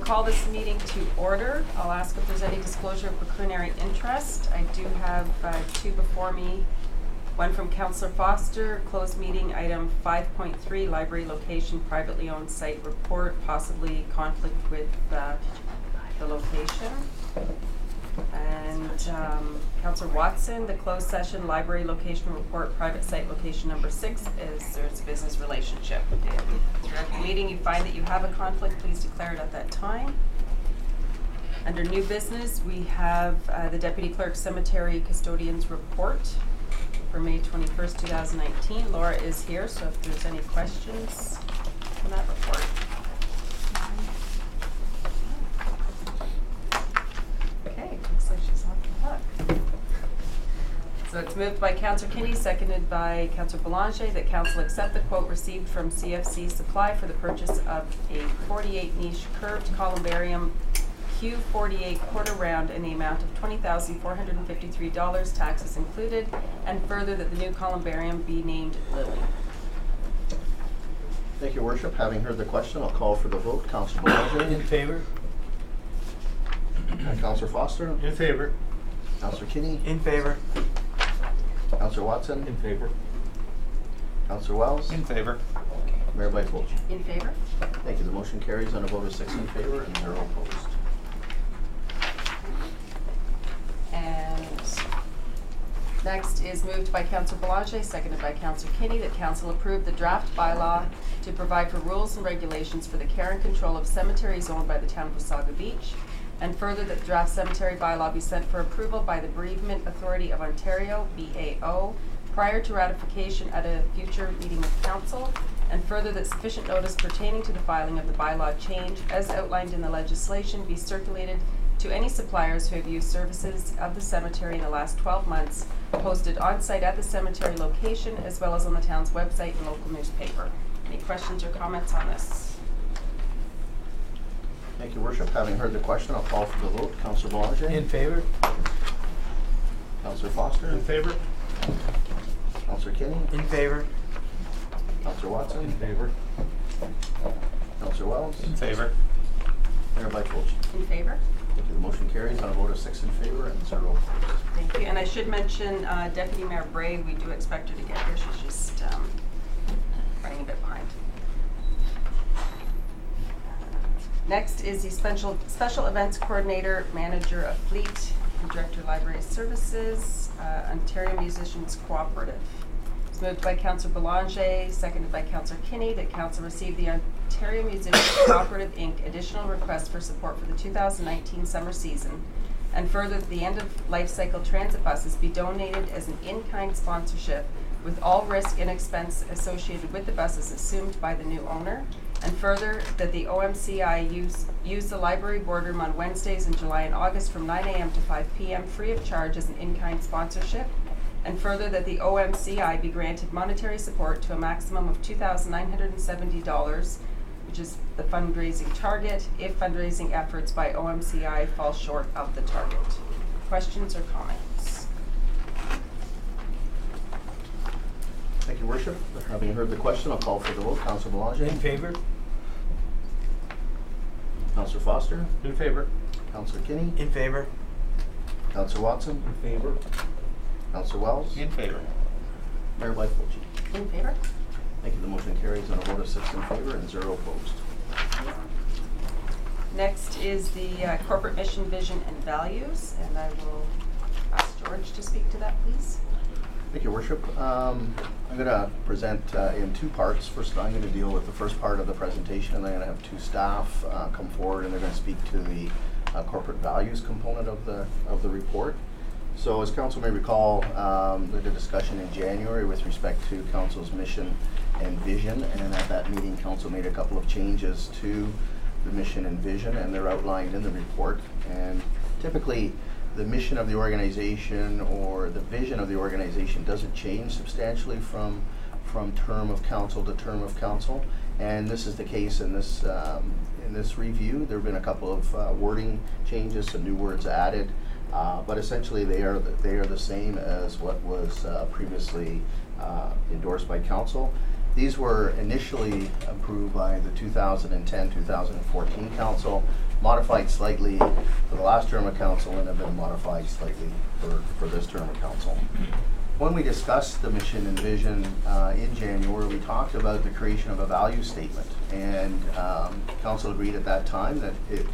call this meeting to order. I'll ask if there's any disclosure of pecuniary interest. I do have two before me. One from Councilor Foster, closed meeting item 5.3, library location, privately owned site report, possibly conflict with the location. And Councilor Watson, the closed session, library location report, private site location number 6 is there's a business relationship. If throughout the meeting you find that you have a conflict, please declare it at that time. Under new business, we have the Deputy Clerk Cemetery Custodian's report for May 21st, 2019. Laura is here, so if there's any questions on that report. Okay, looks like she's off the hook. So it's moved by Councillor Kinney, seconded by Councillor Belanger, that Council accept the quote received from CFC Supply for the purchase of a 48 niche curved columbarium Q48 quarter round in the amount of $20,453, taxes included, and further that the new columbarium be named Lily. Thank you, Worship. Having heard the question, I'll call for the vote. Councillor Belanger. In favor. Councillor Foster. In favor. Councillor Kinney. In favor. Councillor Watson. In favor. Councillor Wells. In favor. Mayor Byfuglien. In favor? Thank you. The motion carries on a vote of 6 in favor and 0 opposed. And next is moved by Councillor Belanger, seconded by Councillor Kinney, that Council approve the draft bylaw to provide for rules and regulations for the care and control of cemeteries owned by the town of Wasaga Beach, and further that the draft cemetery bylaw be sent for approval by the Bereavement Authority of Ontario, BAO, prior to ratification at a future meeting of Council, and further that sufficient notice pertaining to the filing of the bylaw change, as outlined in the legislation, be circulated to any suppliers who have used services of the cemetery in the last 12 months, posted on-site at the cemetery location, as well as on the town's website and local newspaper. Any questions or comments on this? Thank you, Worship. Having heard the question, I'll call for the vote. Councillor Belanger. In favor. Councillor Foster. In favor. Councillor Kinney. In favor. Councillor Watson. In favor. Councillor Wells. In favor. Mayor Byfuglien. In favor? Thank you. The motion carries on a vote of 6 in favor and 0 opposed. Thank you. And I should mention Deputy Mayor Bray, we do expect her to get here. She's just running a bit behind. Next is the Special Events Coordinator, Manager of Fleet, and Director of Library Services, Ontario Musicians Cooperative. It's moved by Councillor Belanger, seconded by Councillor Kinney, that Council receive the Ontario Musicians Cooperative Inc. additional request for support for the 2019 summer season, and further that the end-of-life cycle transit buses be donated as an in-kind sponsorship with all risk and expense associated with the buses assumed by the new owner, and further that the OMCI use the library boardroom on Wednesdays in July and August from 9 a.m. to 5 p.m. free of charge as an in-kind sponsorship, and further that the OMCI be granted monetary support to a maximum of $2,970, which is the fundraising target, if fundraising efforts by OMCI fall short of the target. Questions or comments? Thank you, Worship. Having heard the question, I'll call for the vote. Councillor Belanger. In favor. Councillor Foster. In favor. Councillor Kinney. In favor. Councillor Watson. In favor. Councillor Wells. In favor. Mayor Byfuglien. In favor? Thank you. The motion carries on a vote of 6 in favor and 0 opposed. Next is the corporate mission, vision, and values, and I will ask George to speak to that, please. Thank you, Worship. I'm going to present in 2 parts. First, I'm going to deal with the first part of the presentation, and I'm going to have 2 staff come forward, and they're going to speak to the corporate values component of the report. So, as Council may recall, we had a discussion in January with respect to Council's mission and vision, and at that meeting, Council made a couple of changes to the mission and vision, and they're outlined in the report. And typically, the mission of the organization or the vision of the organization doesn't change substantially from term of council to term of council, and this is the case in this review. There have been a couple of wording changes, some new words added, but essentially they are the same as what was previously endorsed by council. These were initially approved by the 2010-2014 council, modified slightly for the last term of council and have been modified slightly for this term of council. When we discussed the mission and vision in January, we talked about the creation of a value statement, and council agreed at that time that it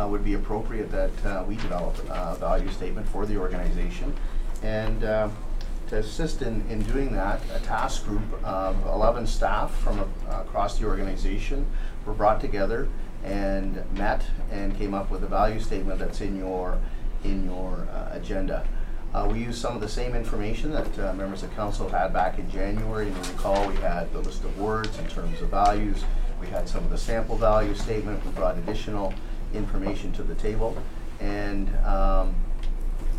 would be appropriate that we develop a value statement for the organization. And to assist in doing that, a task group of 11 staff from across the organization were brought together and met and came up with a value statement that's in your agenda. We used some of the same information that members of council had back in January, and you recall we had the list of words in terms of values. We had some of the sample value statement. We brought additional information to the table, and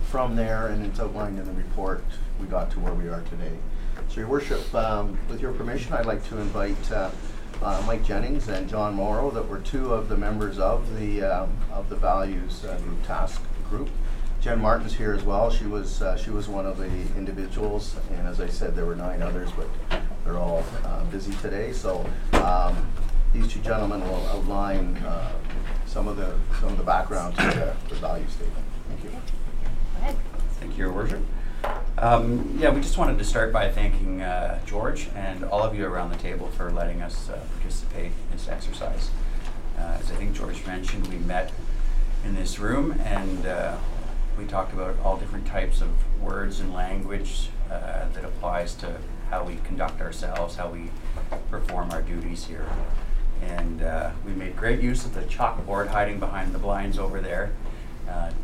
from there, and it's outlined in the report, we got to where we are today. So, Your Worship, with your permission, I'd like to invite Mike Jennings and John Morrow, that were two of the members of the values group task group. Jen Martin's here as well. She was one of the individuals, and as I said, there were 9 others, but they're all busy today. So these two gentlemen will outline some of the background to the value statement. Thank you. Go ahead. Thank you, Your Worship. Yeah, we just wanted to start by thanking George and all of you around the table for letting us participate in this exercise. As I think George mentioned, we met in this room and we talked about all different types of words and language that applies to how we conduct ourselves, how we perform our duties here. And we made great use of the chalkboard hiding behind the blinds over there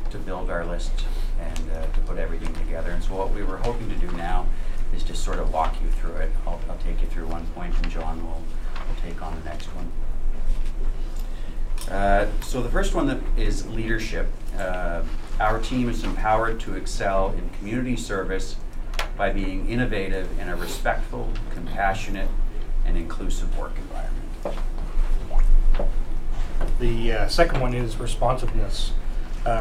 to build our list and to put everything together. And so what we were hoping to do now is just sort of walk you through it. I'll take you through one point and John will take on the next one. So the first one that is leadership. Our team is empowered to excel in community service by being innovative in a respectful, compassionate, and inclusive work environment. The second one is responsiveness.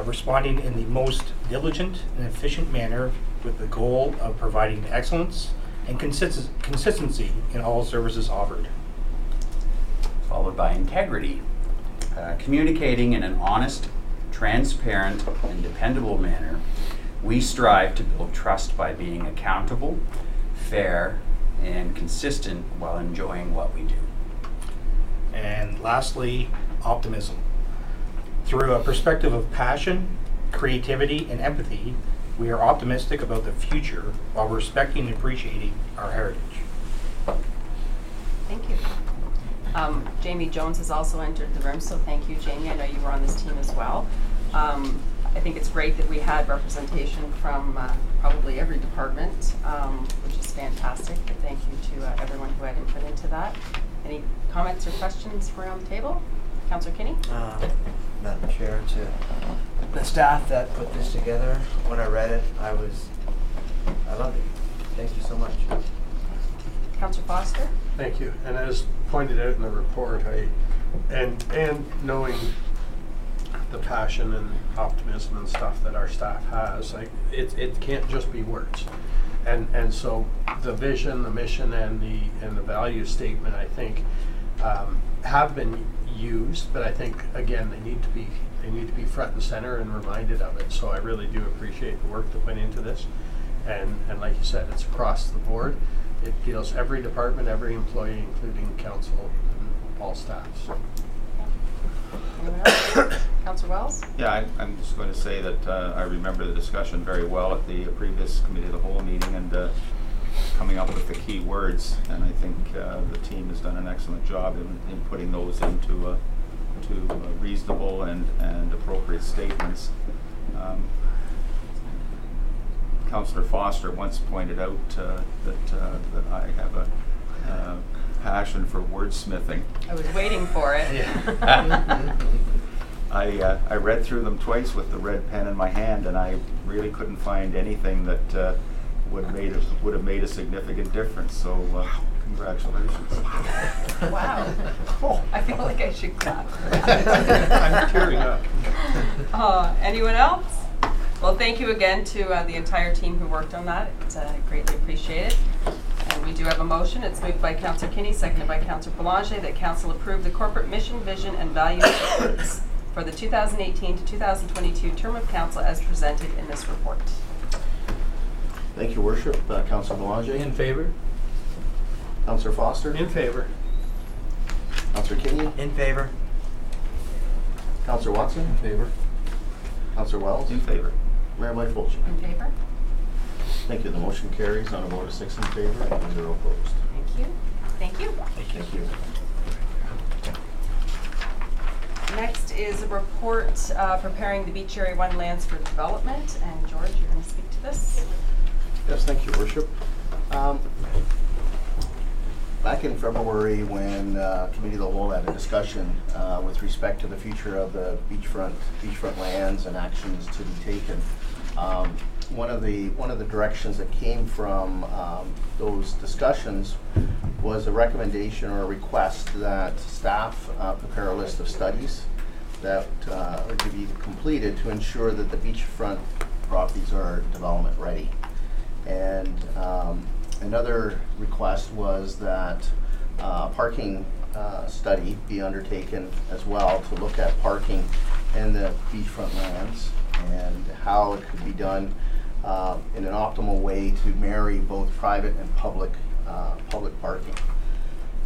Responding in the most diligent and efficient manner with the goal of providing excellence and consistency in all services offered. Followed by integrity. Communicating in an honest, transparent, and dependable manner, we strive to build trust by being accountable, fair, and consistent while enjoying what we do. And lastly, optimism. Through a perspective of passion, creativity, and empathy, we are optimistic about the future while respecting and appreciating our heritage. Thank you. Jamie Jones has also entered the room, so thank you, Jamie. I know you were on this team as well. I think it's great that we had representation from probably every department, which is fantastic. But thank you to everyone who had input into that. Any comments or questions around the table? Councillor Kinney? Madam Chair, to the staff that put this together, when I read it, I loved it. Thank you so much. Councillor Foster? Thank you. And as pointed out in the report, and knowing the passion and optimism and stuff that our staff has, it can't just be words. And so the vision, the mission, and the value statement, I think, have been used, but I think again they need to be front and center and reminded of it. So I really do appreciate the work that went into this, and like you said, it's across the board. It deals every department, every employee, including council and all staff. So. Anyone else? Councilor Wells? Yeah, I'm just going to say that I remember the discussion very well at the previous committee of the whole meeting, and coming up with the key words, and I think the team has done an excellent job in putting those into reasonable and appropriate statements. Councillor Foster once pointed out that I have a passion for wordsmithing. I was waiting for it. Yeah. I read through them twice with the red pen in my hand, and I really couldn't find anything that would have made a significant difference. So congratulations. Wow. I feel like I should clap. I'm tearing up. Anyone else? Well, thank you again to the entire team who worked on that. It's greatly appreciated. And we do have a motion. It's moved by Councillor Kinney, seconded by Councillor Boulanger, that Council approve the corporate mission, vision, and values for the 2018 to 2022 term of council as presented in this report. Thank you, Worship. Councillor Belanger. In favor? Councillor Foster. In favor. Councillor Kenyon. In favor. Councillor Watson. In favor. Councillor Wells. In favor. Mayor Lightfoot. In favor? Thank you. The motion carries on a vote of 6 in favor and 0 opposed. Thank you. Thank you. Thank you. Next is a report preparing the Beach Area 1 lands for development. And George, you're going to speak to this. Yes, thank you, Worship. Back in February, when Committee of the Whole had a discussion with respect to the future of the beachfront lands and actions to be taken, one of the directions that came from those discussions was a recommendation or a request that staff prepare a list of studies that are to be completed to ensure that the beachfront properties are development ready. And another request was that parking study be undertaken as well to look at parking in the beachfront lands and how it could be done in an optimal way to marry both private and public parking.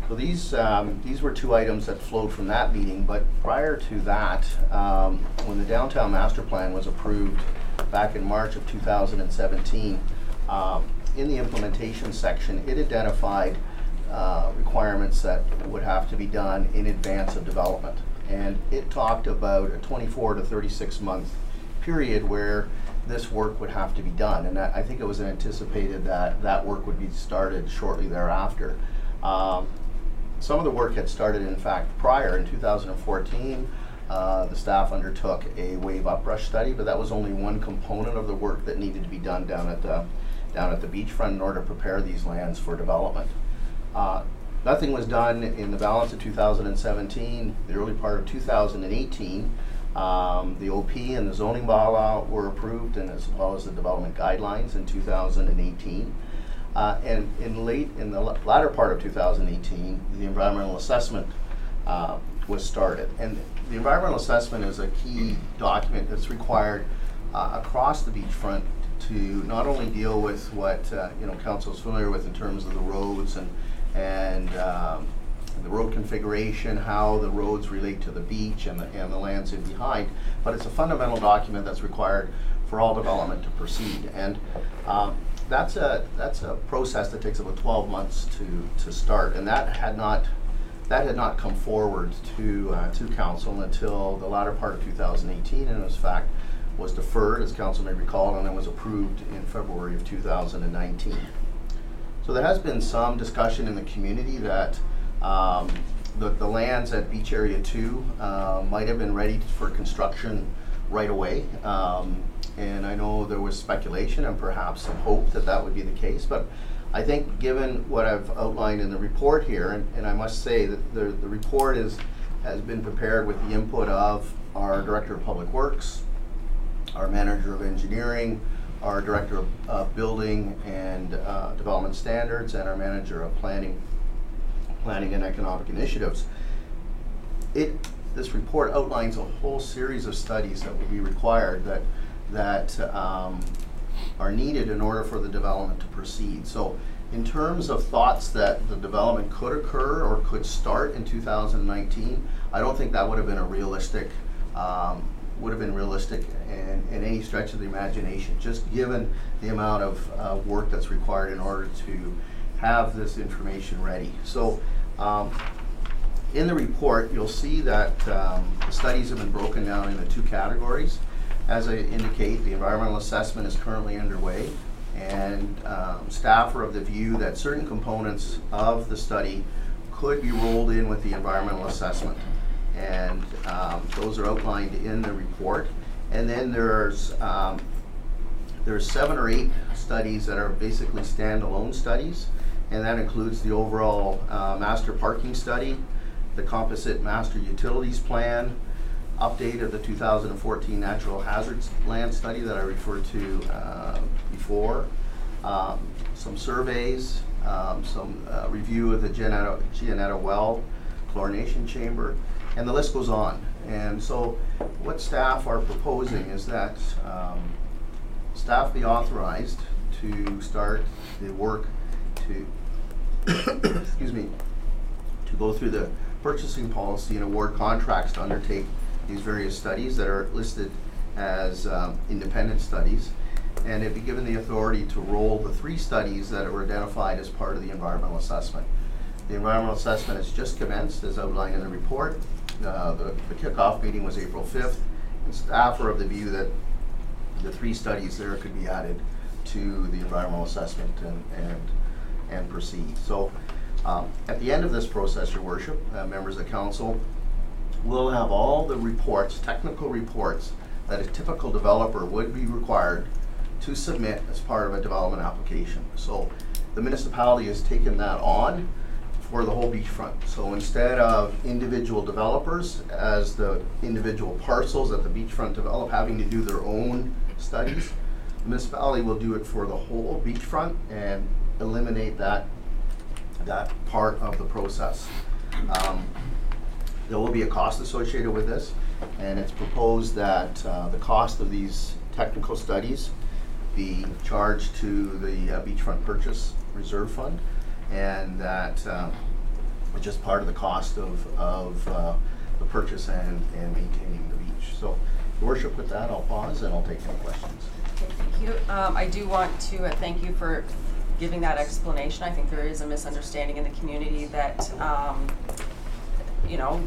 So these were two items that flowed from that meeting, but prior to that, when the downtown master plan was approved back in March of 2017, in the implementation section, it identified requirements that would have to be done in advance of development. And it talked about a 24 to 36 month period where this work would have to be done. And I think it was anticipated that that work would be started shortly thereafter. Some of the work had started, in fact, prior in 2014. The staff undertook a wave uprush study, but that was only one component of the work that needed to be done down at the beachfront in order to prepare these lands for development. Nothing was done in the balance of 2017, the early part of 2018. The OP and the zoning bylaw were approved, and as well as the development guidelines in 2018. And in the latter part of 2018, the environmental assessment was started. And the environmental assessment is a key document that's required across the beachfront to not only deal with what council is familiar with in terms of the roads and the road configuration, how the roads relate to the beach and the lands in behind, but it's a fundamental document that's required for all development to proceed. And that's a process that takes about 12 months to start, and that had not come forward to council until the latter part of 2018, and in fact was deferred, as council may recall, and then was approved in February of 2019. So there has been some discussion in the community that the lands at Beach Area 2 might have been ready for construction right away. And I know there was speculation and perhaps some hope that that would be the case, but I think given what I've outlined in the report here, and I must say that the report has been prepared with the input of our Director of Public Works, our Manager of Engineering, our Director of Building and Development Standards, and our Manager of Planning and Economic Initiatives. This report outlines a whole series of studies that will be required that are needed in order for the development to proceed. So in terms of thoughts that the development could occur or could start in 2019, I don't think that would have been realistic in any stretch of the imagination, just given the amount of work that's required in order to have this information ready. So in the report, you'll see that the studies have been broken down into two categories. As I indicate, the environmental assessment is currently underway, and staff are of the view that certain components of the study could be rolled in with the environmental assessment, and those are outlined in the report. And then there's 7 or 8 studies that are basically standalone studies, and that includes the overall master parking study, the composite master utilities plan, update of the 2014 natural hazards land study that I referred to before, some surveys, some review of the Gianetta well chlorination chamber, and the list goes on. And so what staff are proposing is that staff be authorized to start the work to, excuse me, to go through the purchasing policy and award contracts to undertake these various studies that are listed as independent studies. And it'd be given the authority to roll the 3 studies that were identified as part of the environmental assessment. The environmental assessment has just commenced, as outlined in the report. The kickoff meeting was April 5th, and staff are of the view that the 3 studies there could be added to the environmental assessment and proceed. So at the end of this process, Your Worship, members of council will have all the reports, technical reports, that a typical developer would be required to submit as part of a development application. So the municipality has taken that on for the whole beachfront. So instead of individual developers as the individual parcels that the beachfront develop having to do their own studies, the municipality will do it for the whole beachfront and eliminate that part of the process. There will be a cost associated with this, and it's proposed that the cost of these technical studies be charged to the Beachfront Purchase Reserve Fund, and that it's just part of the cost of the purchase and maintaining the beach. So, Your Worship, with that, I'll pause and I'll take any questions. Okay, thank you. I do want to thank you for giving that explanation. I think there is a misunderstanding in the community that, you know,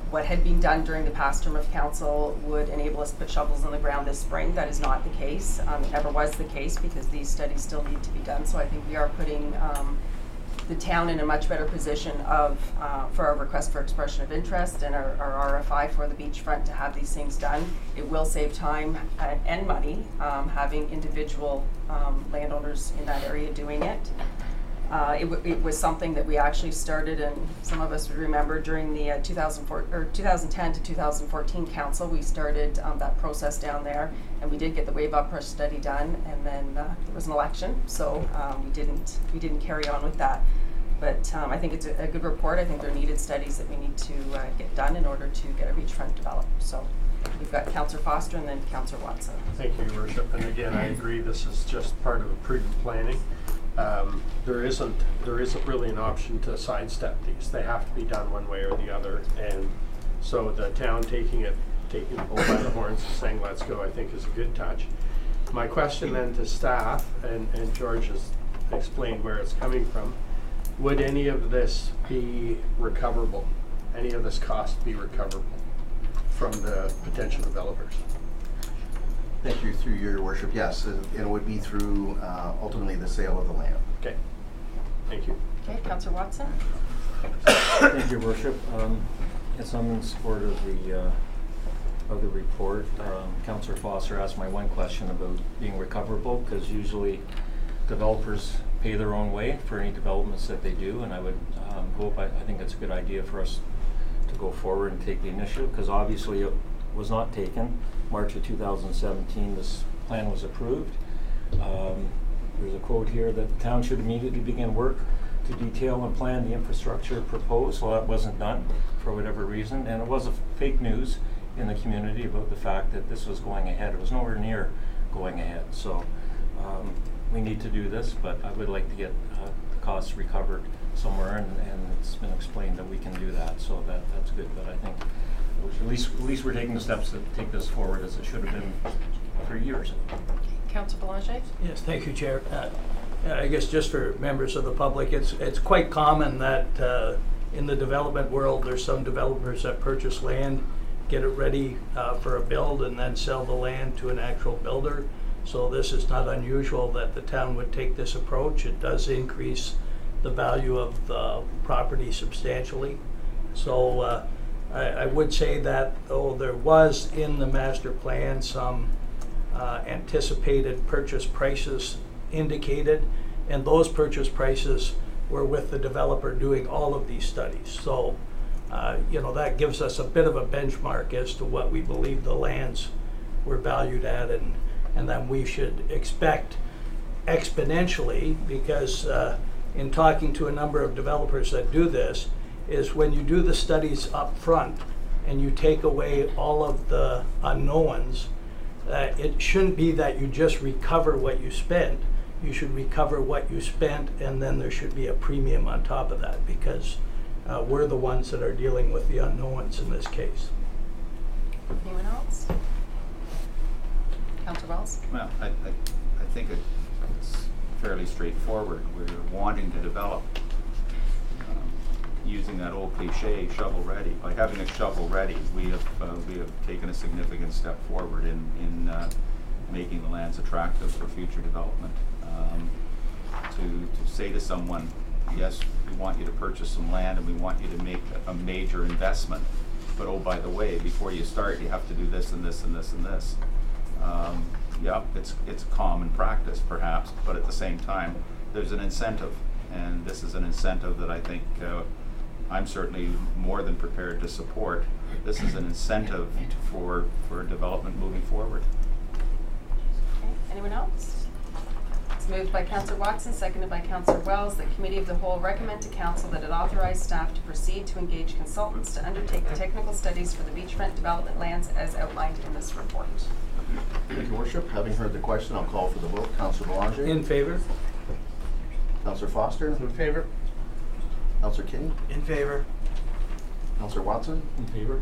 what had been done during the past term of council would enable us to put shovels in the ground this spring. That is not the case. It never was the case, because these studies still need to be done. So I think we are putting the town in a much better position of for our request for expression of interest and our RFI for the beachfront to have these things done. It will save time and money having individual landowners in that area doing it. It was something that we actually started, and some of us would remember during the 2010 to 2014 council, we started that process down there, and we did get the wave uprush study done, and then there was an election, so we didn't carry on with that. But I think it's a good report. I think there are needed studies that we need to get done in order to get our beachfront developed. So we've got Councillor Foster and then Councillor Watson. Thank you, Your Worship. And again, I agree, this is just part of a prudent planning. There isn't really an option to sidestep these. They have to be done one way or the other. And so the town taking the bull by the horns and saying, let's go, I think is a good touch. My question then to staff, and George has explained where it's coming from, would any of this be recoverable? Any of this cost be recoverable from the potential developers? Thank you, through Your Worship, yes, and it would be through ultimately the sale of the land. Okay, thank you. Okay, Councillor Watson. Thank you, Your Worship. Yes, I'm in support of the report. Councillor Foster asked my one question about being recoverable, because usually developers pay their own way for any developments that they do, and I would I think it's a good idea for us to go forward and take the initiative, because obviously it was not taken. March of 2017, this plan was approved. There's a quote here that the town should immediately begin work to detail and plan the infrastructure proposed. Well, that wasn't done for whatever reason, and it was a fake news in the community about the fact that this was going ahead. It was nowhere near going ahead. So we need to do this, but I would like to get the costs recovered somewhere, and it's been explained that we can do that, so that's good. But I think at least we're taking the steps to take this forward, as it should have been for years. Councillor Belanger. Yes, thank you, Chair. I guess just for members of the public, it's quite common that in the development world, there's some developers that purchase land, get it ready for a build, and then sell the land to an actual builder. So this is not unusual that the town would take this approach. It does increase the value of the property substantially. So I would say that though there was in the master plan some anticipated purchase prices indicated, and those purchase prices were with the developer doing all of these studies. So you know, that gives us a bit of a benchmark as to what we believe the lands were valued at, and then we should expect exponentially, because in talking to a number of developers that do this, is when you do the studies up front, and you take away all of the unknowns, it shouldn't be that you just recover what you spent. You should recover what you spent, and then there should be a premium on top of that, because we're the ones that are dealing with the unknowns in this case. Anyone else? Councilor Wells? Well, I think it's fairly straightforward. We're wanting to develop, using that old cliche, shovel ready. By having a shovel ready, we have taken a significant step forward in making the lands attractive for future development. To say to someone, yes, we want you to purchase some land and we want you to make a major investment, but oh, by the way, before you start, you have to do this and this and this and this. Yeah, it's common practice perhaps, but at the same time, there's an incentive, and this is an incentive that I think I'm certainly more than prepared to support. This is an incentive for development moving forward. Okay, anyone else? It's moved by Councillor Watson, seconded by Councillor Wells, that Committee of the Whole recommend to Council that it authorize staff to proceed to engage consultants to undertake the technical studies for the beachfront development lands as outlined in this report. Thank you, Worship. Having heard the question, I'll call for the vote. Councillor Belanger? In favor? Councillor Foster? In favor? Councillor Kinney? In favor. Councillor Watson? In favor?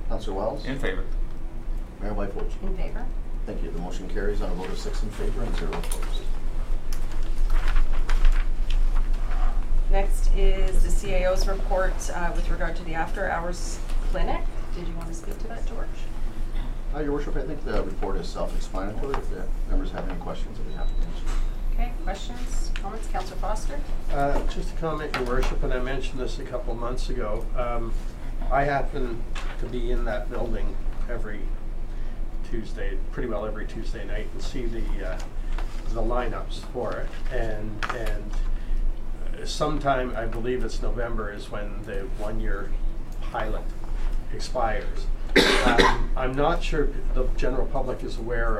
Councillor Wells? In favor. Mayor Lightfoot? In favor? Thank you. The motion carries on a vote of 6 in favor and 0 opposed. Next is the CAO's report with regard to the after-hours clinic. Did you want to speak to that, George? Your Worship, I think the report is self-explanatory. If the members have any questions, I'll be happy to answer. Okay, questions, comments? Councillor Foster? Just a comment, Your Worship, and I mentioned this a couple months ago. I happen to be in that building every Tuesday, pretty well every Tuesday night, and see the lineups for it. And sometime, I believe it's November, is when the 1-year pilot expires. I'm not sure the general public is aware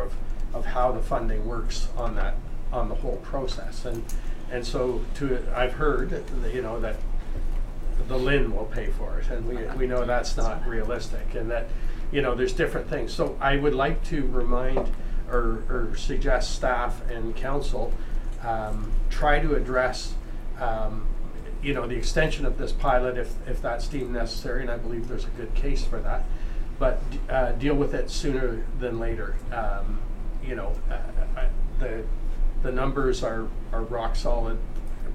of how the funding works on the whole process, and so I've heard that, that the LIN will pay for it, and we know that's not realistic, and that there's different things. So I would like to remind or suggest staff and council try to address the extension of this pilot if that's deemed necessary, and I believe there's a good case for that. But deal with it sooner than later. The numbers are rock solid.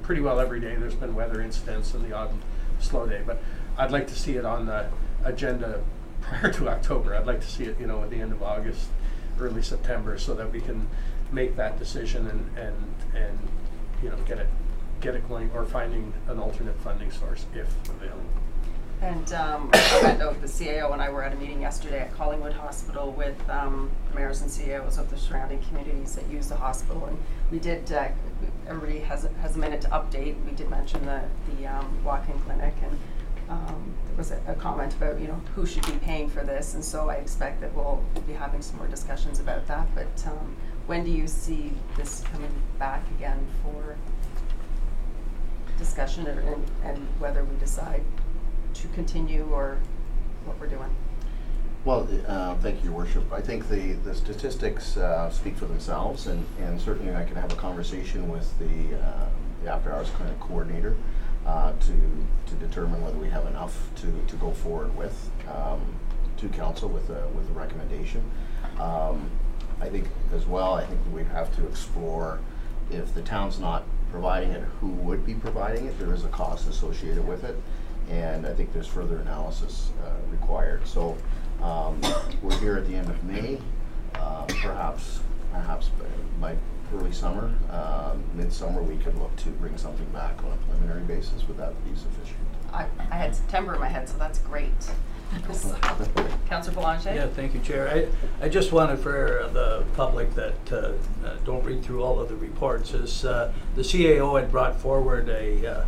Pretty well every day there's been weather incidents and the odd slow day, but I'd like to see it on the agenda prior to October. I'd like to see it, at the end of August, early September, so that we can make that decision and get it going, or finding an alternate funding source if available. And on that note, the CAO and I were at a meeting yesterday at Collingwood Hospital with mayors and CAOs of the surrounding communities that use the hospital, and we did. Everybody has a minute to update. We did mention the Walkin Clinic, and there was a comment about who should be paying for this, and so I expect that we'll be having some more discussions about that. But when do you see this coming back again for discussion, and whether we decide to continue or what we're doing? Well, thank you, Your Worship. I think the statistics speak for themselves, and certainly I can have a conversation with the after-hours clinic coordinator to determine whether we have enough to go forward with to council with a recommendation. I think as well, I think we'd have to explore, if the town's not providing it, who would be providing it. There is a cost associated with it, and I think there's further analysis required. So we're here at the end of May, perhaps by early summer, midsummer, we could look to bring something back on a preliminary basis. Would that be sufficient? I had September in my head, so that's great. Councillor Belanger? Yeah, thank you, Chair. I just wanted for the public that don't read through all of the reports, is the CAO had brought forward a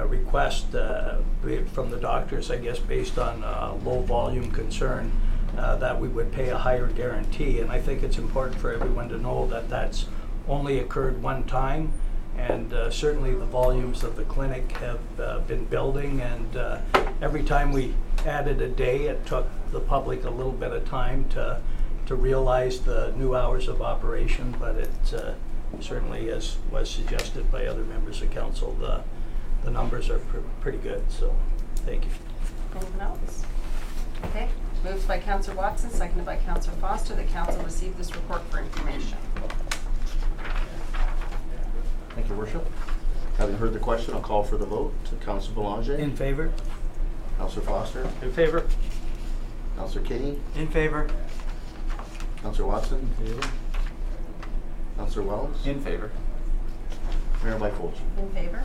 request from the doctors, I guess, based on low volume concern, that we would pay a higher guarantee. And I think it's important for everyone to know that that's only occurred one time, and certainly the volumes of the clinic have been building, and every time we added a day. It took the public a little bit of time to realize the new hours of operation, but it certainly, as was suggested by other members of council, the numbers are pretty good, so thank you. Anyone else? Okay, moved by Councillor Watson, seconded by Councillor Foster, that council receive this report for information. Thank you, Worship. Having heard the question, I'll call for the vote. Councillor Boulanger? In favor? Councillor Foster? In favor? Councillor Kinney? In favor. Councillor Watson? In favor. Councillor Wells? In favor. Mayor Byfolds? In favor?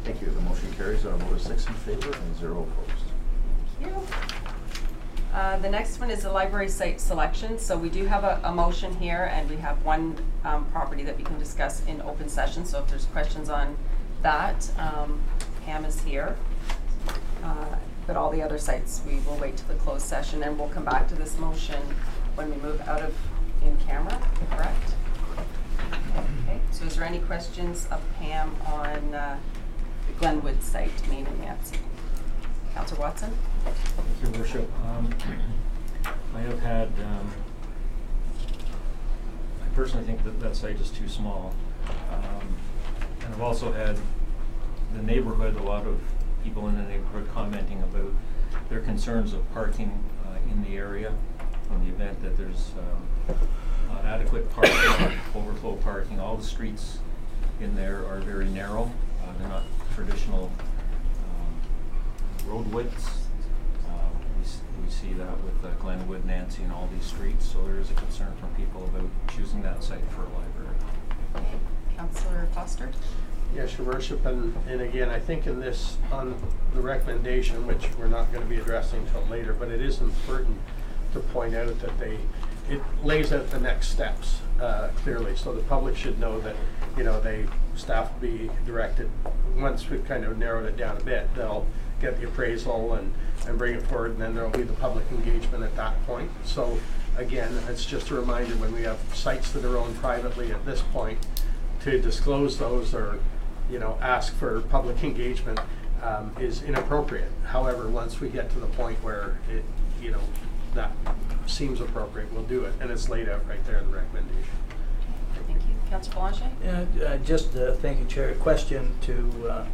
Thank you. The motion carries on a vote of 6 in favor and 0 opposed. Thank you. The next one is the library site selection. So we do have a motion here, and we have one property that we can discuss in open session. So if there's questions on that, Pam is here. But all the other sites, we will wait till the closed session, and we'll come back to this motion when we move out of in camera, correct? Okay, so is there any questions of Pam on the Glenwood site, Main and Nancy? Councillor Watson? Your Worship, I have had, I personally think that site is too small. And I've also had the neighborhood, a lot of people in the neighborhood commenting about their concerns of parking in the area in the event that there's not adequate parking, overflow parking. All the streets in there are very narrow. They're not traditional road widths. We see that with Glenwood, Nancy, and all these streets. So there is a concern from people about choosing that site for a library. Okay. Councillor Foster? Yes, Your Worship, and again, I think in this, on the recommendation, which we're not going to be addressing until later, but it is important to point out that it lays out the next steps clearly, so the public should know that, you know, staff will be directed, once we've kind of narrowed it down a bit, they'll get the appraisal and bring it forward, and then there'll be the public engagement at that point. So again, it's just a reminder, when we have sites that are owned privately at this point, to disclose those or, you know, ask for public engagement is inappropriate. However, once we get to the point where it, you know, that seems appropriate, we'll do it, and it's laid out right there in the recommendation. Thank you. Councillor Boulanger? Yeah, just thank you, Chair. A question to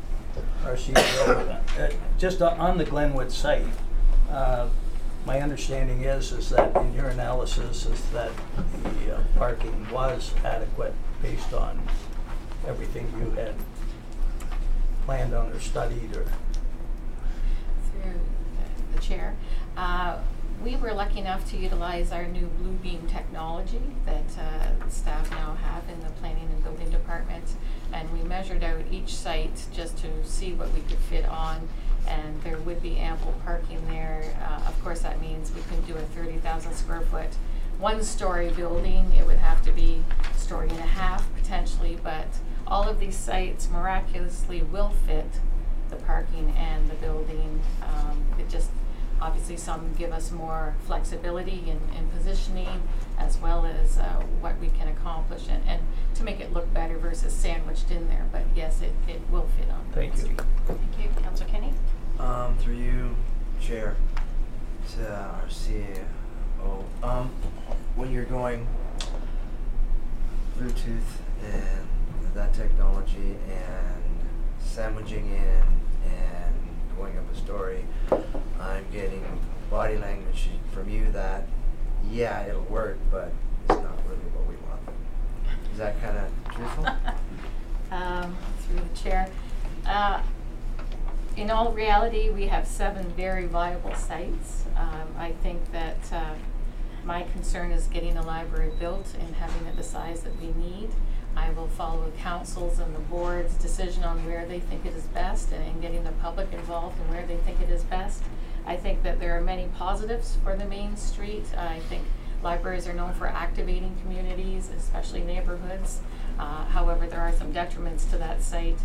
our CEO. Just on the Glenwood site, my understanding is that in your analysis is that the parking was adequate based on everything you had planned on or studied or. Through the chair. We were lucky enough to utilize our new Blue Beam technology that staff now have in the planning and building department, and we measured out each site just to see what we could fit on, and there would be ample parking there. Of course, that means we couldn't do a 30,000 square foot one-story building. It would have to be a story and a half potentially, but all of these sites miraculously will fit the parking and the building. It just, obviously some give us more flexibility in positioning, as well as what we can accomplish and to make it look better versus sandwiched in there. But yes, it will fit on Thank the you. street. Thank you. Councillor Kinney? Through you, Chair, to our CEO. When you're going Bluetooth and that technology and sandwiching in and going up a story, I'm getting body language from you that, yeah, it'll work, but it's not really what we want. Is that kind of truthful? Through the chair. In all reality, we have 7 very viable sites. I think that my concern is getting a library built and having it the size that we need. I will follow the council's and the board's decision on where they think it is best and getting the public involved in where they think it is best. I think that there are many positives for the main street. I think libraries are known for activating communities, especially neighborhoods. However, there are some detriments to that site.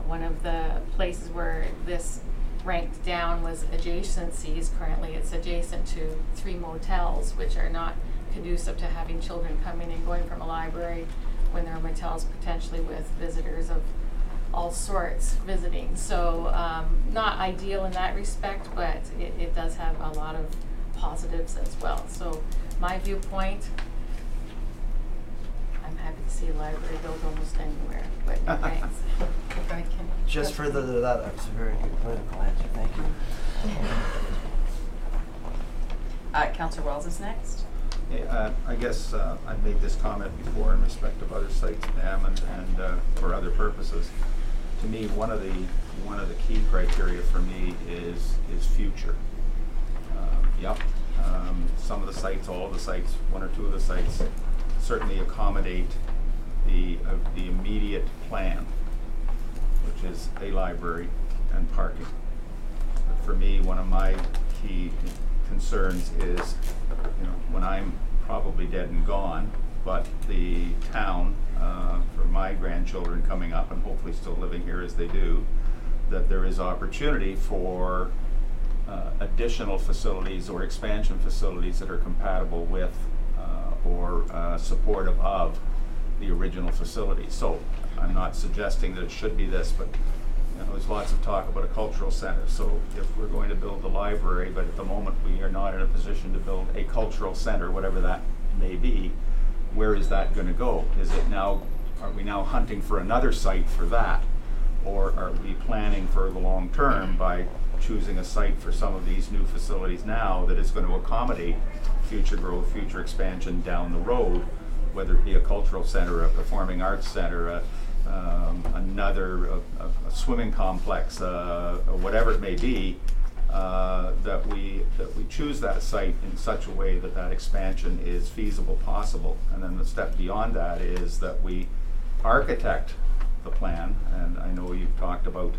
One of the places where this ranked down was adjacencies. Currently it's adjacent to 3 motels, which are not conducive to having children coming and going from a library when there are motels potentially with visitors of all sorts visiting. So not ideal in that respect, but it does have a lot of positives as well. So my viewpoint, I'm happy to see a library built almost anywhere, but thanks. Go ahead, Ken. Just further to that was a very good political answer. Thank you. Councilor Wells is next. I guess I've made this comment before in respect of other sites, ma'am, and for other purposes. To me, one of the key criteria for me is future. Yep. Some of the sites, all of the sites, one or two of the sites, certainly accommodate the immediate plan, which is a library and parking. But for me, one of my key concerns is, when I'm probably dead and gone, but the town, for my grandchildren coming up and hopefully still living here as they do, that there is opportunity for additional facilities or expansion facilities that are compatible with or supportive of the original facility. So I'm not suggesting that it should be this, but there's lots of talk about a cultural center. So if we're going to build the library, but at the moment we are not in a position to build a cultural center, whatever that may be, where is that going to go? Are we now hunting for another site for that? Or are we planning for the long term by choosing a site for some of these new facilities now that is going to accommodate future growth, future expansion down the road, whether it be a cultural center, a performing arts center, another swimming complex, or whatever it may be, that we choose that site in such a way that that expansion is feasible, possible. And then the step beyond that is that we architect the plan, and I know you've talked about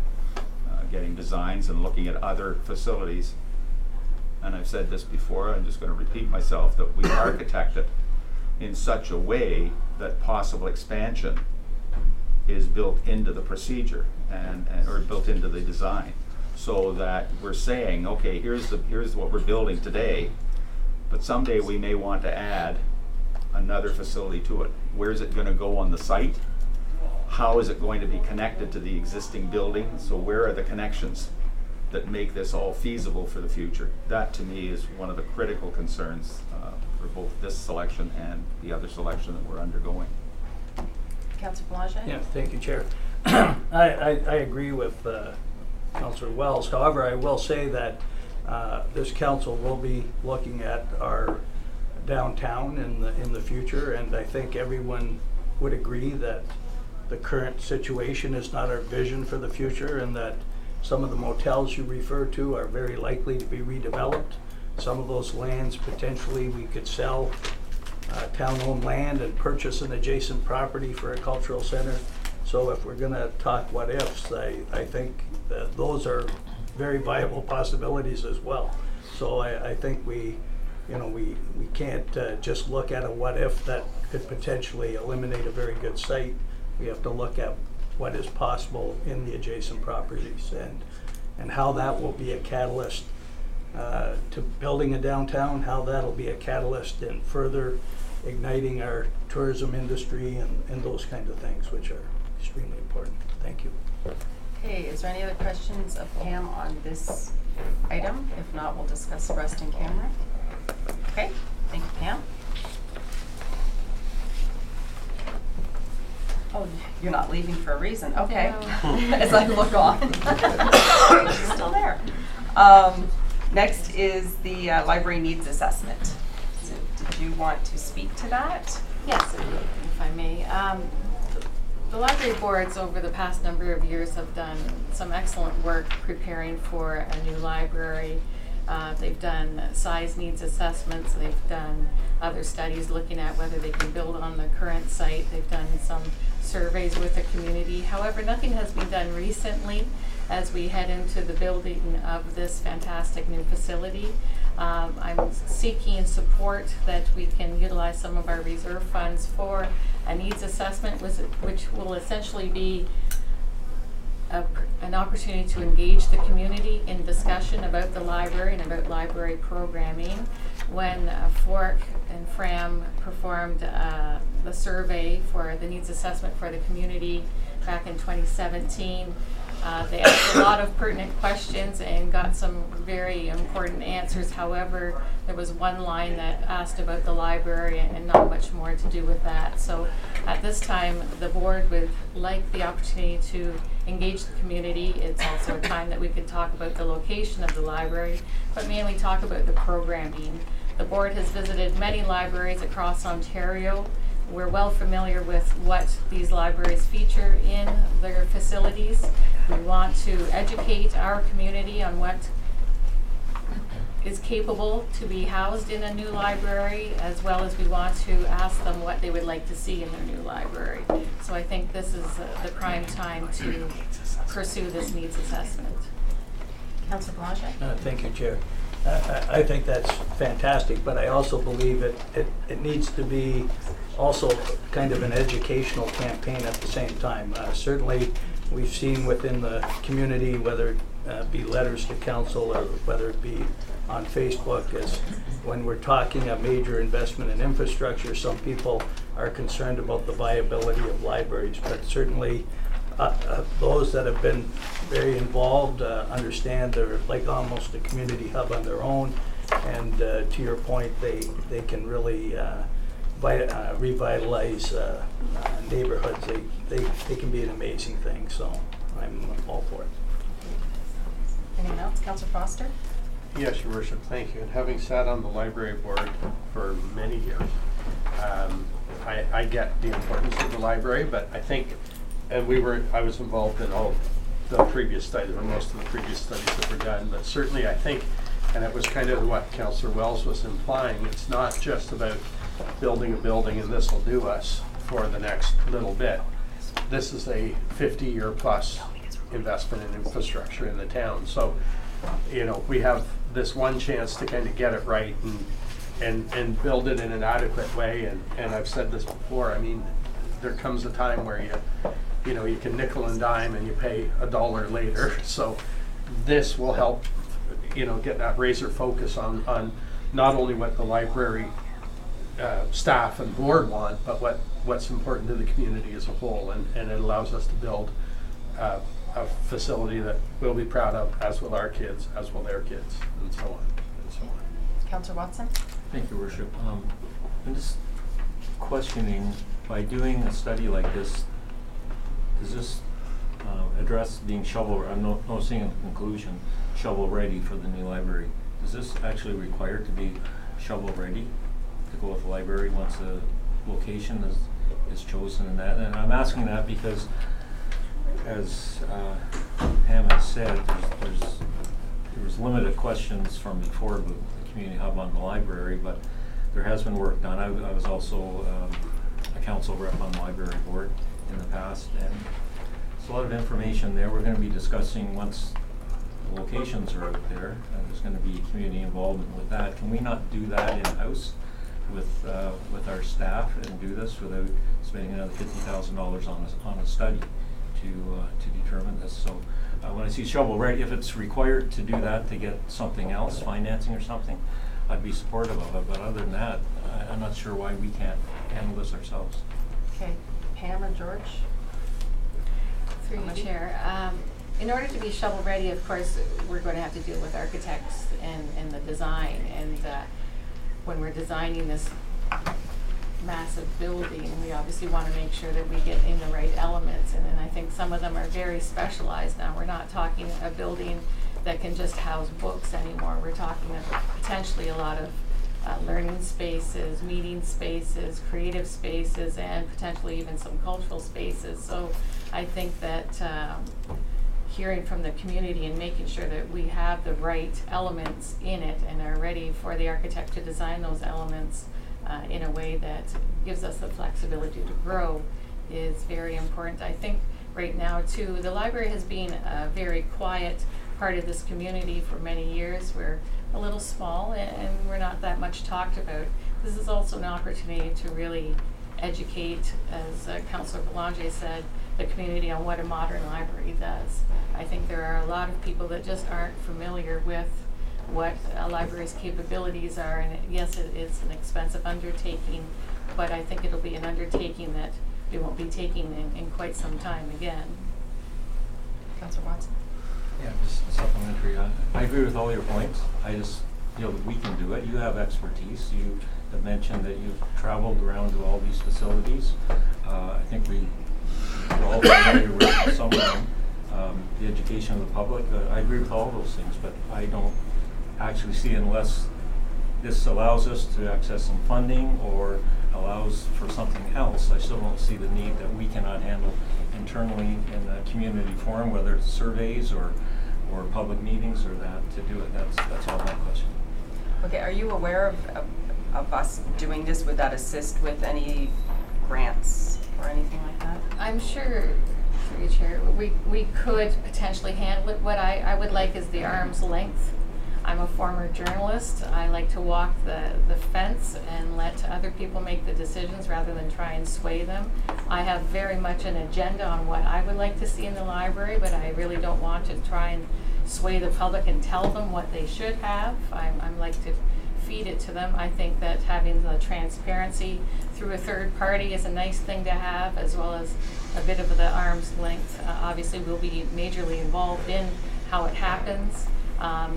getting designs and looking at other facilities, and I've said this before, I'm just going to repeat myself, that we architect it in such a way that possible expansion is built into the procedure or built into the design, so that we're saying, okay, here's what we're building today, but someday we may want to add another facility to it. Where's it going to go on the site? How is it going to be connected to the existing building? So where are the connections that make this all feasible for the future? That to me is one of the critical concerns for both this selection and the other selection that we're undergoing. Councilor Blanchet? Yeah, thank you, Chair. I agree with Councilor Wells. However, I will say that this council will be looking at our downtown in the future, and I think everyone would agree that the current situation is not our vision for the future, and that some of the motels you refer to are very likely to be redeveloped. Some of those lands potentially we could sell town-owned land and purchase an adjacent property for a cultural center. So if we're going to talk what ifs, I think that those are very viable possibilities as well. So I think we can't just look at a what if that could potentially eliminate a very good site. We have to look at what is possible in the adjacent properties and how that will be a catalyst to building a downtown, how that'll be a catalyst in further igniting our tourism industry and those kinds of things, which are extremely important. Thank you. Okay, is there any other questions of Pam on this item? If not, we'll discuss the rest in camera. Okay, thank you, Pam. Oh, you're not leaving for a reason. Okay. No. As I look on. She's still there. Next is the library needs assessment. So did you want to speak to that? Yes, if I may. The library boards over the past number of years have done some excellent work preparing for a new library. They've done size needs assessments. They've done other studies looking at whether they can build on the current site. They've done some surveys with the community. However, nothing has been done recently as we head into the building of this fantastic new facility. I'm seeking support that we can utilize some of our reserve funds for a needs assessment, which will essentially be an opportunity to engage the community in discussion about the library and about library programming. When Fork and Fram performed the survey for the needs assessment for the community back in 2017. They asked a lot of pertinent questions and got some very important answers. However, there was one line that asked about the library and not much more to do with that. So at this time, the board would like the opportunity to engage the community. It's also a time that we could talk about the location of the library, but mainly talk about the programming. The board has visited many libraries across Ontario. We're well familiar with what these libraries feature in their facilities. We want to educate our community on what is capable to be housed in a new library, as well as we want to ask them what they would like to see in their new library. So I think this is the prime time to pursue this needs assessment. Councilor Belanger? Thank you, Chair. I think that's fantastic, but I also believe it needs to be also kind of an educational campaign at the same time. Certainly, we've seen within the community, whether it be letters to council or whether it be on Facebook, as when we're talking a major investment in infrastructure, some people are concerned about the viability of libraries, but certainly those that have been very involved understand they're like almost a community hub on their own, and to your point, they can really revitalize neighborhoods. They can be an amazing thing, so I'm all for it. Anyone else? Councilor Foster? Yes, Your Worship, thank you. And having sat on the library board for many years, I get the importance of the library, but I think, and I was involved in all the previous studies, or most of the previous studies that were done, but certainly I think, and it was kind of what Councilor Wells was implying, it's not just about building a building and this will do us for the next little bit. This is a 50-year plus investment in infrastructure in the town. So, you know, we have this one chance to kind of get it right and build it in an adequate way. And I've said this before, I mean, there comes a time where you know, you can nickel and dime and you pay $1 later. So this will help, you know, get that razor focus on not only what the library staff and board want, but what's important to the community as a whole, and it allows us to build a facility that we'll be proud of, as will our kids, as will their kids, and so on and so on. Councilor Watson? Thank you, Worship. I'm just questioning, by doing a study like this, does this address being I'm noticing in the conclusion, shovel ready for the new library. Does this actually require to be shovel ready to go with the library once the location is chosen in that? And I'm asking that because, as Pam has said, there was limited questions from before about the community hub on the library, but there has been work done. I was also a council rep on the library board in the past, and there's a lot of information there. We're going to be discussing once the locations are out there, and there's going to be community involvement with that. Can we not do that in-house with our staff and do this without spending another $50,000 on a study to determine this? So when I see shovel ready, if it's required to do that to get something else, financing or something, I'd be supportive of it. But other than that, I'm not sure why we can't handle this ourselves. Okay, Pam or George? Through you, Chair. In order to be shovel ready, of course, we're going to have to deal with architects and the design. And when we're designing this massive building, we obviously want to make sure that we get in the right elements. And then I think some of them are very specialized now. We're not talking a building that can just house books anymore. We're talking about potentially a lot of learning spaces, meeting spaces, creative spaces, and potentially even some cultural spaces. So I think that hearing from the community and making sure that we have the right elements in it and are ready for the architect to design those elements in a way that gives us the flexibility to grow is very important. I think right now too, the library has been a very quiet part of this community for many years. We're a little small and we're not that much talked about. This is also an opportunity to really educate, as Councilor Belanger said, the community on what a modern library does. I think there are a lot of people that just aren't familiar with what a library's capabilities are, and yes, it's an expensive undertaking, but I think it'll be an undertaking that we won't be taking in quite some time again. Councillor Watson? Yeah, just supplementary. I agree with all your points. I just feel that we can do it. You have expertise. You have mentioned that you've traveled around to all these facilities. I think we're all familiar with some of them. The education of the public, I agree with all those things, but I don't actually see, unless this allows us to access some funding or allows for something else, I still don't see the need that we cannot handle internally in the community forum, whether it's surveys or public meetings or that, to do it. That's all my question. Okay, are you aware of us doing this? Would that assist with any grants or anything like that? I'm sure, through your chair, we could potentially handle it. What I would like is the arm's length. I'm a former journalist. I like to walk the fence and let other people make the decisions rather than try and sway them. I have very much an agenda on what I would like to see in the library, but I really don't want to try and sway the public and tell them what they should have. I'm like to feed it to them. I think that having the transparency through a third party is a nice thing to have, as well as a bit of the arm's length. Obviously, we'll be majorly involved in how it happens.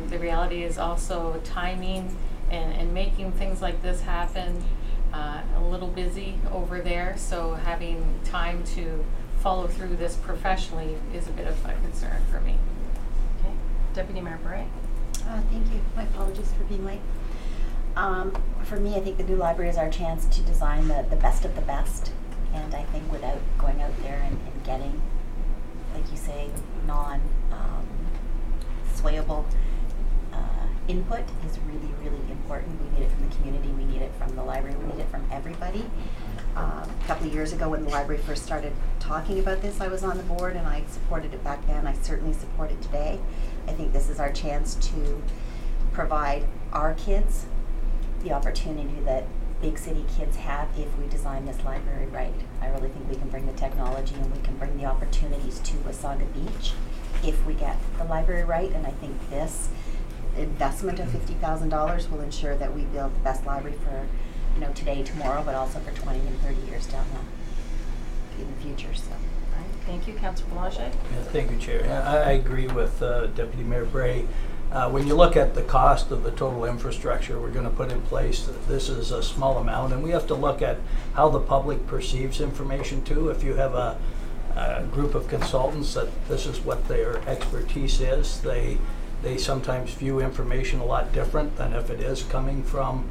The reality is also timing and making things like this happen. A little busy over there, so having time to follow through this professionally is a bit of a concern for me. Okay, Deputy Mayor Bray. Thank you. My apologies for being late. For me, I think the new library is our chance to design the best of the best, and I think without going out there and getting, like you say, non-swayable input is really, really important. We need it from the community, we need it from the library, we need it from everybody. A couple of years ago when the library first started talking about this, I was on the board and I supported it back then. I certainly support it today. I think this is our chance to provide our kids the opportunity that big city kids have if we design this library right. I really think we can bring the technology and we can bring the opportunities to Wasaga Beach if we get the library right, and I think this investment of $50,000 will ensure that we build the best library for, today, tomorrow, but also for 20 and 30 years down in the future. So, All right, thank you, Councillor Boulanger. Yeah, thank you, Chair. I agree with Deputy Mayor Bray. When you look at the cost of the total infrastructure we're going to put in place, this is a small amount, and we have to look at how the public perceives information too. If you have a group of consultants that this is what their expertise is, they sometimes view information a lot different than if it is coming from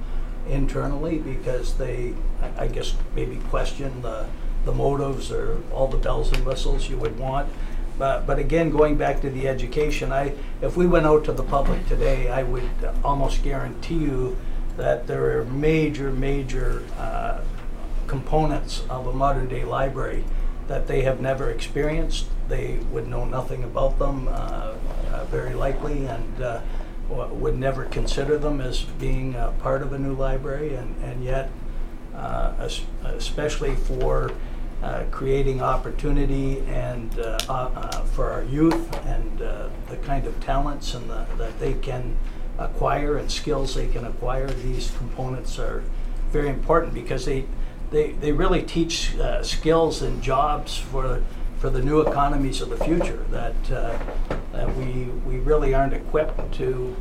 internally, because they, I guess, maybe question the motives or all the bells and whistles you would want. But again, going back to the education, if we went out to the public today, I would almost guarantee you that there are major components of a modern day library that they have never experienced. They would know nothing about them, very likely, and would never consider them as being part of a new library, and yet, especially for creating opportunity and for our youth and the kind of talents and that they can acquire and skills they can acquire, these components are very important, because they really teach skills and jobs for the new economies of the future that we really aren't equipped to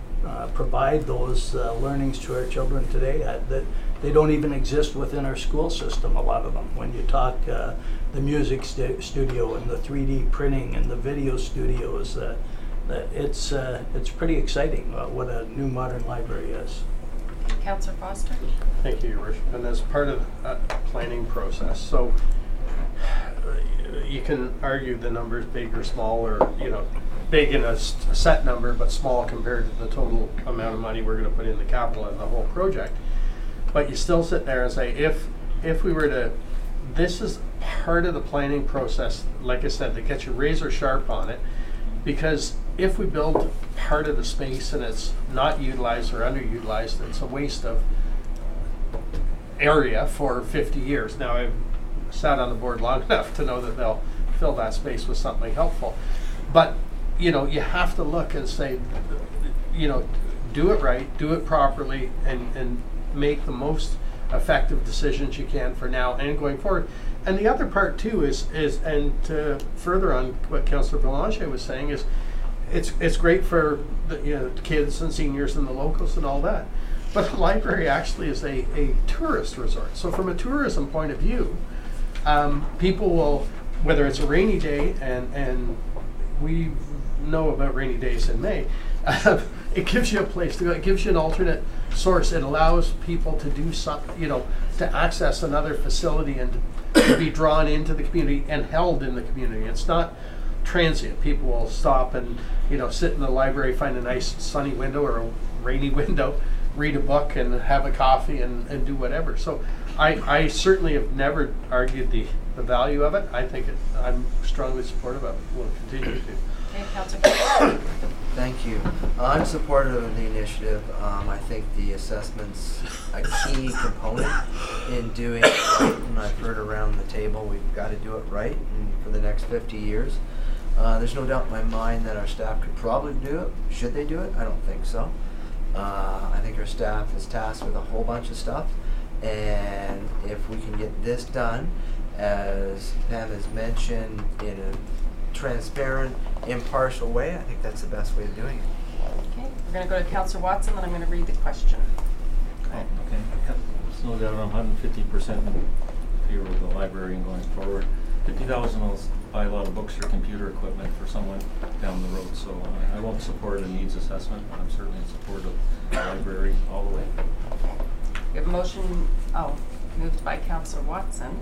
provide those learnings to our children today. That they don't even exist within our school system, a lot of them. When you talk the music studio and the 3D printing and the video studios, it's pretty exciting what a new modern library is. Councillor Foster. Thank you, Your Worship. And as part of that planning process, so you can argue the number is big or small, or big in a set number, but small compared to the total amount of money we're going to put in the capital and the whole project. But you still sit there and say, if we were to, this is part of the planning process, like I said, that gets you razor sharp on it, because if we build part of the space and it's not utilized or underutilized, it's a waste of area for 50 years. Now, I've sat on the board long enough to know that they'll fill that space with something helpful. But, you have to look and say, do it right, do it properly, and make the most effective decisions you can for now and going forward. And the other part too is to further on what Councilor Belanger was saying is, it's great for the kids and seniors and the locals and all that. But the library actually is a tourist resort. So from a tourism point of view, people will, whether it's a rainy day, and we know about rainy days in May, it gives you a place to go. It gives you an alternate source. It allows people to do something, to access another facility and to be drawn into the community and held in the community. It's not transient. People will stop and sit in the library, find a nice sunny window or a rainy window, read a book and have a coffee and do whatever. So I certainly have never argued the value of it. I think I'm strongly supportive of it. We'll continue to. Okay, Councilor. Thank you. I'm supportive of the initiative. I think the assessment's a key component in doing it right, and I've heard around the table we've got to do it right and for the next 50 years. There's no doubt in my mind that our staff could probably do it. Should they do it? I don't think so. I think our staff is tasked with a whole bunch of stuff, and if we can get this done, as Pam has mentioned, in a transparent, impartial way, I think that's the best way of doing it. Okay, we're going to go to Councillor Watson, then I'm going to read the question. Okay. There's no doubt I'm 150% in favor of the library and going forward. 50,000 will buy a lot of books or computer equipment for someone down the road, so I won't support a needs assessment, but I'm certainly in support of the library all the way. We have a motion, moved by Councillor Watson.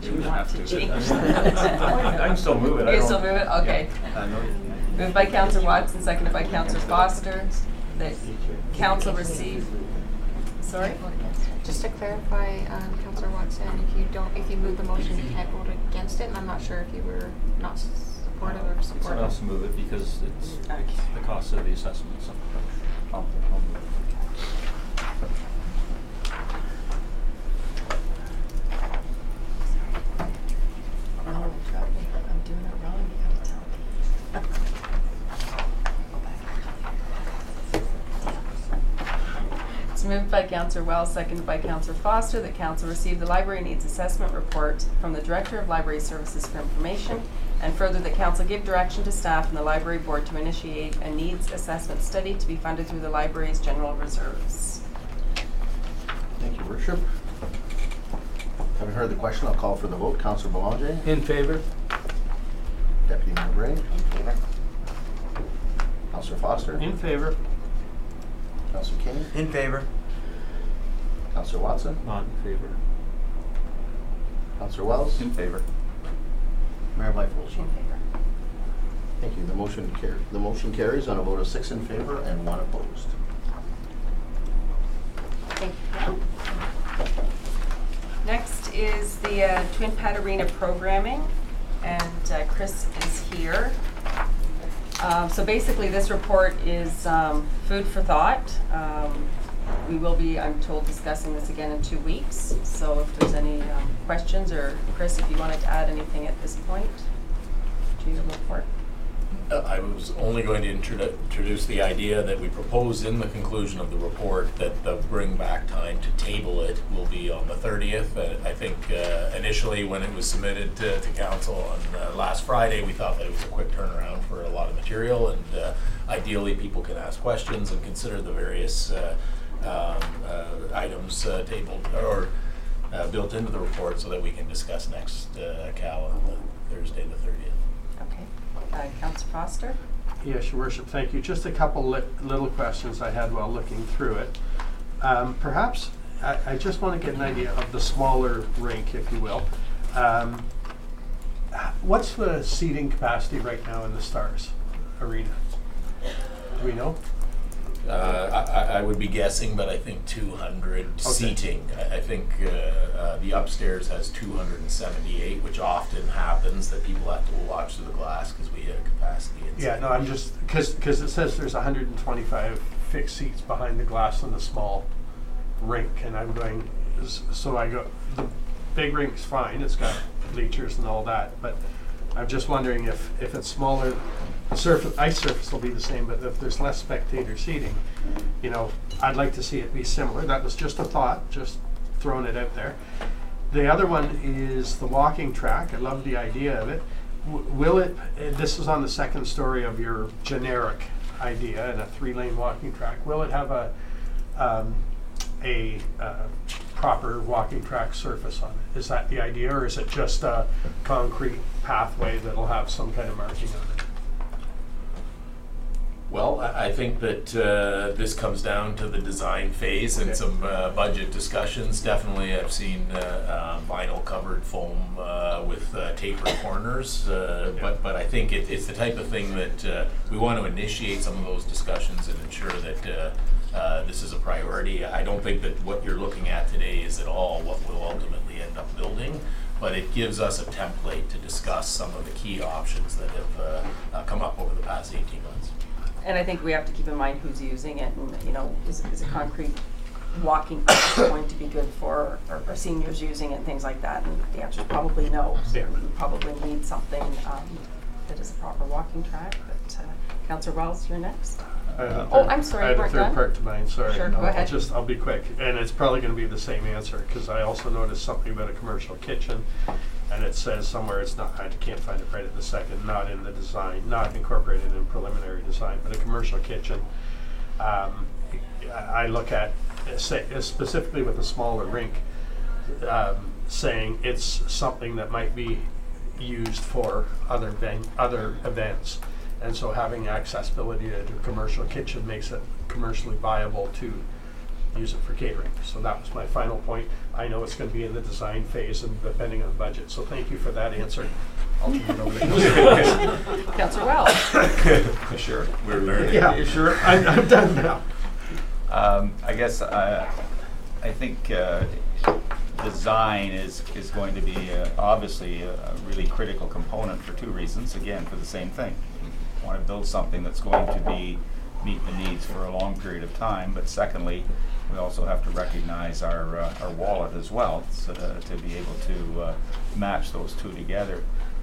Did you want to change that? I can still move it. You can still move it? Okay. Yeah. Moved by Councillor Watson, seconded by Councillor Foster, that council receive. Sorry? Just to clarify, Councillor Watson, if you move the motion, you can't vote against it, and I'm not sure if you were not supportive or supportive. Someone else move it because it's the cost of the assessment. So. Oh. I'll move it. I'm in trouble. I'm doing it wrong. You gotta tell me. It's moved by Councillor Wells, seconded by Councillor Foster, that council receive the library needs assessment report from the Director of Library Services for information, and further that council give direction to staff and the library board to initiate a needs assessment study to be funded through the library's general reserves. Thank you, Worship. Having heard the question, I'll call for the vote. Councillor Belanger. In favor? Deputy Mayor Bray. In favor. Councillor Foster. In favor. Councillor King. In favor. Councillor Watson. Not in favor. Councillor Wells. In favor. Mayor Byfield. In favor. Thank you. The motion carries on a vote of 6 in favor and 1 opposed. Thank you. Next is the Twin Pad Arena programming, and Chris is here. So basically this report is food for thought. We will be, I'm told, discussing this again in 2 weeks. So if there's any questions, or Chris, if you wanted to add anything at this point to your report. I was only going to introduce the idea that we propose in the conclusion of the report that the bring back time to table it will be on the 30th. I think initially when it was submitted to council on last Friday, we thought that it was a quick turnaround for a lot of material, and ideally people can ask questions and consider the various items tabled or built into the report so that we can discuss next Cal on the Thursday the 30th. Councillor Foster? Yes, Your Worship, thank you. Just a couple little questions I had while looking through it. Perhaps I just want to get an idea of the smaller rink, if you will. What's the seating capacity right now in the Stars Arena? Do we know? I would be guessing, but I think 200 seating. I think the upstairs has 278, which often happens that people have to watch through the glass because we have capacity inside. Yeah, no, I'm just, because it says there's 125 fixed seats behind the glass in the small rink, and I'm going, so I go, the big rink's fine, it's got bleachers and all that, but I'm just wondering if it's smaller, the ice surface will be the same, but if there's less spectator seating, I'd like to see it be similar. That was just a thought, just throwing it out there. The other one is the walking track. I love the idea of it. Will it, this is on the second story of your generic idea, and a 3-lane walking track. Will it have a proper walking track surface on it? Is that the idea, or is it just a concrete pathway that'll have some kind of marking on it? Well, I think that this comes down to the design phase and some budget discussions. Definitely, I've seen vinyl covered foam with tapered corners, but I think it's the type of thing that we want to initiate some of those discussions and ensure that this is a priority. I don't think that what you're looking at today is at all what we'll ultimately end up building, but it gives us a template to discuss some of the key options that have come up over the past 18 months. And I think we have to keep in mind who's using it, and is a concrete walking path going to be good for our seniors using it and things like that? And the answer is probably no. So we probably need something that is a proper walking track. But Councilor Wells, you're next. I'm sorry, I you had a weren't third done? part to mine, sorry. Sure, go ahead. I'll be quick, and it's probably going to be the same answer, because I also noticed something about a commercial kitchen, and it says somewhere, it's not, I can't find it right at the second, not in the design, not incorporated in preliminary design, but a commercial kitchen. I look at, specifically with a smaller rink, saying it's something that might be used for other events. And so having accessibility to a commercial kitchen makes it commercially viable to use it for catering. So that was my final point. I know it's going to be in the design phase and depending on budget. So thank you for that answer. I'll turn it over to Councilor Wells. Sure, we're learning. Yeah, you sure? I'm done now. I guess I think design is going to be obviously a really critical component for 2 reasons. Again, for the same thing. We want to build something that's going to meet the needs for a long period of time, but secondly, we also have to recognize our wallet as well, so to be able to match those 2 together.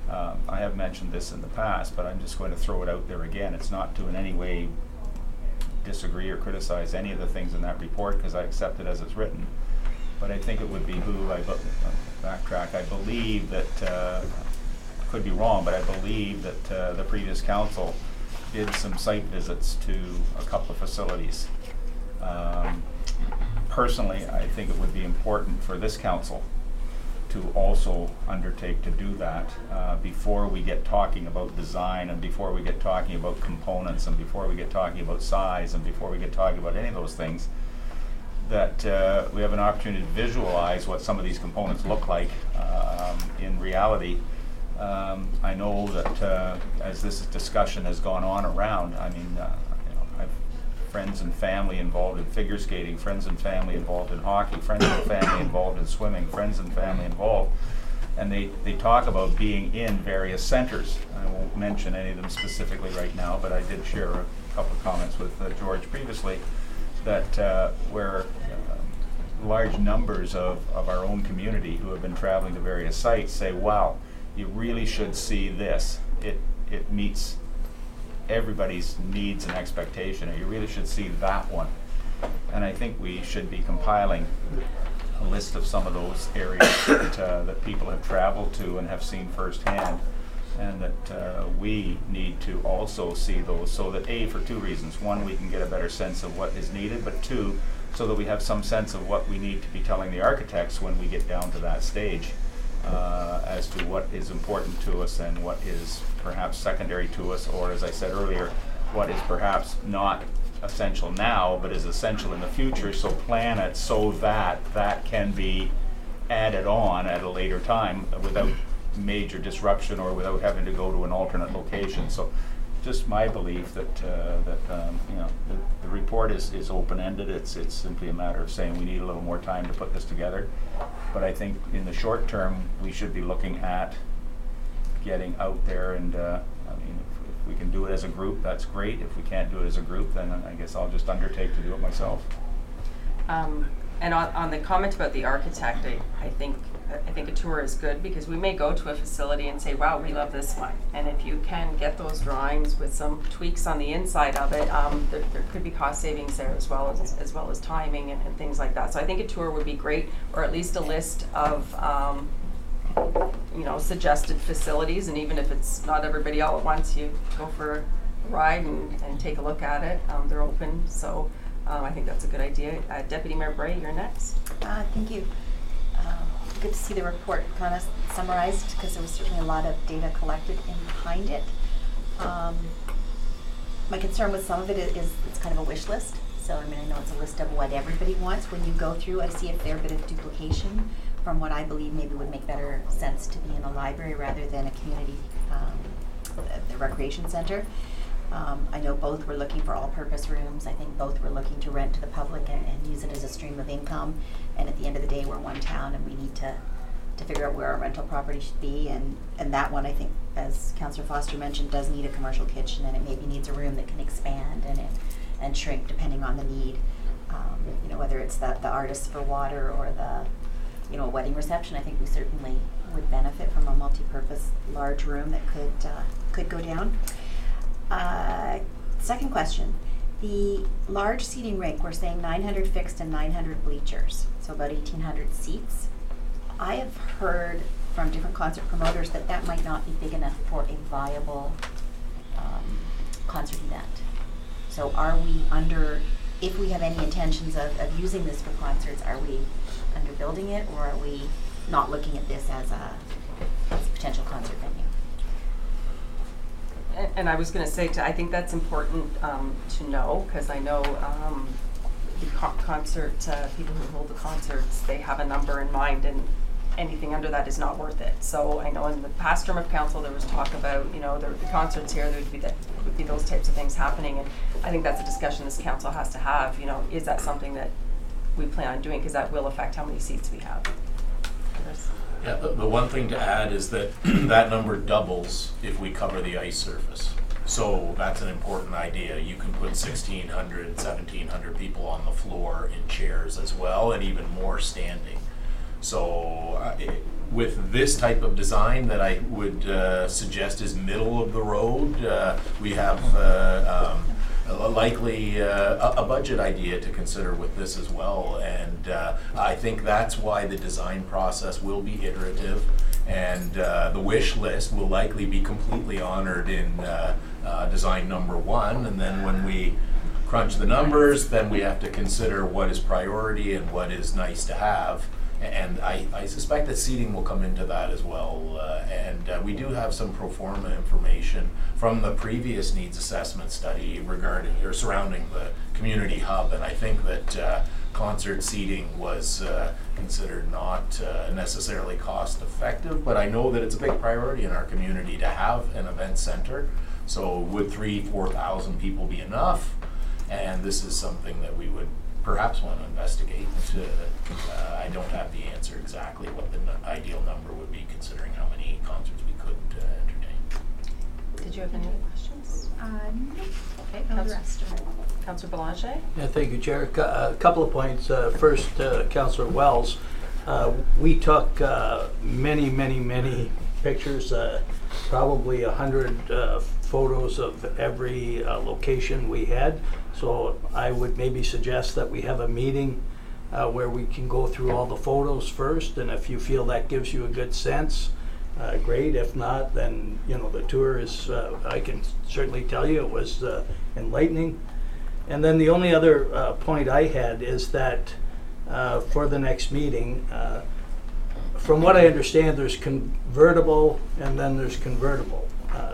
I have mentioned this in the past, but I'm just going to throw it out there again. It's not to in any way disagree or criticize any of the things in that report, because I accept it as it's written. But I think it would behoove, backtrack, I believe that, could be wrong, but I believe that the previous council did some site visits to a couple of facilities. Personally, I think it would be important for this council to also undertake to do that before we get talking about design, and before we get talking about components, and before we get talking about size, and before we get talking about any of those things, that we have an opportunity to visualize what some of these components look like in reality. I know that as this discussion has gone on around, I mean, I've friends and family involved in figure skating, friends and family involved in hockey, friends and family involved in swimming, friends and family involved, and they talk about being in various centers. I won't mention any of them specifically right now, but I did share a couple of comments with George previously that where large numbers of our own community who have been traveling to various sites say, wow, you really should see this. It meets everybody's needs and expectation, or you really should see that one. And I think we should be compiling a list of some of those areas that people have traveled to and have seen firsthand, and that we need to also see those, so that A, for 2 reasons. 1, we can get a better sense of what is needed, but 2, so that we have some sense of what we need to be telling the architects when we get down to that stage. As to what is important to us and what is perhaps secondary to us, or as I said earlier, what is perhaps not essential now but is essential in the future, so plan it so that that can be added on at a later time without major disruption or without having to go to an alternate location. So just my belief that the report is open-ended. It's simply a matter of saying we need a little more time to put this together. But I think in the short term, we should be looking at getting out there, and I mean, if we can do it as a group, that's great. If we can't do it as a group, then I guess I'll just undertake to do it myself. And on the comment about the architect, I think a tour is good, because we may go to a facility and say, wow, we love this one. And if you can get those drawings with some tweaks on the inside of it, there could be cost savings there as well as timing and things like that. So I think a tour would be great, or at least a list of suggested facilities. And even if it's not everybody all at once, you go for a ride and take a look at it. They're open, so I think that's a good idea. Deputy Mayor Bray, you're next. Thank you. Good to see the report kind of summarized, because there was certainly a lot of data collected in behind it. My concern with some of it is it's kind of a wish list. So I mean, I know it's a list of what everybody wants. When you go through, I see a fair bit of duplication from what I believe maybe would make better sense to be in a library rather than a community, the recreation center. I know both were looking for all-purpose rooms. I think both were looking to rent to the public and use it as a stream of income. And at the end of the day, we're one town, and we need to figure out where our rental property should be. And that one, I think, as Councillor Foster mentioned, does need a commercial kitchen, and it maybe needs a room that can expand and shrink depending on the need. Whether it's the artists for water or the wedding reception, I think we certainly would benefit from a multi-purpose large room that could go down. Second question, the large seating rink, we're saying 900 fixed and 900 bleachers, so about 1,800 seats. I have heard from different concert promoters that might not be big enough for a viable concert event. So are we if we have any intentions of using this for concerts, are we underbuilding it, or are we not looking at this as a potential concert venue? And I was going to say, I think that's important to know, because I know the concert people who hold the concerts, they have a number in mind, and anything under that is not worth it. So I know in the past term of council there was talk about, there would be concerts here, there would be those types of things happening, and I think that's a discussion this council has to have. Is that something that we plan on doing, because that will affect how many seats we have. Yeah, the one thing to add is that that number doubles if we cover the ice surface. So that's an important idea. You can put 1,600, 1,700 people on the floor in chairs as well, and even more standing. So with this type of design that I would suggest is middle of the road, we have likely a budget idea to consider with this as well, and I think that's why the design process will be iterative, and the wish list will likely be completely honored in design number one, and then when we crunch the numbers, then we have to consider what is priority and what is nice to have. And I suspect that seating will come into that as well. And we do have some pro forma information from the previous needs assessment study surrounding the community hub. And I think that concert seating was considered not necessarily cost effective, but I know that it's a big priority in our community to have an event center. So would 3,000-4,000 people be enough? And this is something that we would perhaps want to investigate. I don't have the answer exactly what the ideal number would be, considering how many concerts we could entertain. Did you have any other questions? No. Okay, Councillor Belanger? Yeah, thank you, Chair. A couple of points. First, Councillor Wells, we took many pictures, probably 100 photos of every location we had. So I would maybe suggest that we have a meeting where we can go through all the photos first, and if you feel that gives you a good sense, great. If not, then the tour is, I can certainly tell you it was enlightening. And then the only other point I had is that for the next meeting, from what I understand, there's convertible and then there's convertible.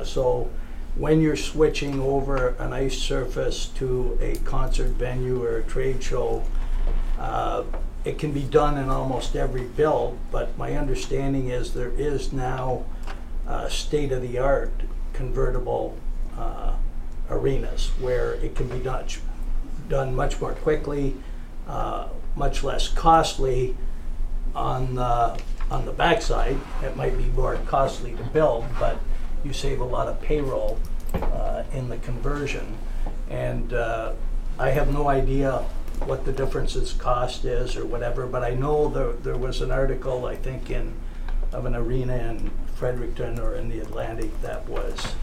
So when you're switching over an ice surface to a concert venue or a trade show, it can be done in almost every build, but my understanding is there is now state-of-the-art convertible arenas where it can be done much more quickly, much less costly. On the backside, it might be more costly to build, but you save a lot of payroll in the conversion. And I have no idea what the differences cost is or whatever, but I know there was an article, I think, of an arena in Fredericton or in the Atlantic that was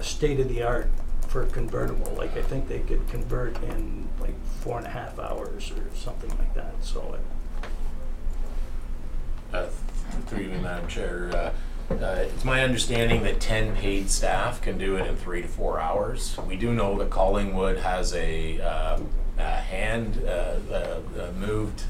state-of-the-art for convertible. Like, I think they could convert in like 4.5 hours or something like that, so Through you, Madam Chair, it's my understanding that 10 paid staff can do it in 3 to 4 hours. We do know that Collingwood has a hand moved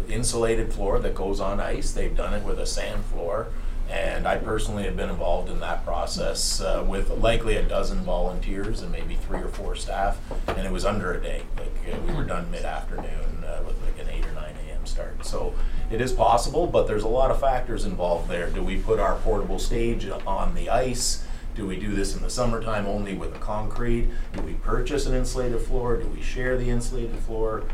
insulated floor that goes on ice. They've done it with a sand floor, and I personally have been involved in that process with likely a dozen volunteers and maybe 3 or 4 staff, and it was under a day. Like we were done mid-afternoon with like an 8 or 9 a.m. start. So it is possible, but there's a lot of factors involved there. Do we put our portable stage on the ice? Do we do this in the summertime only with the concrete? Do we purchase an insulated floor? Do we share the insulated floor?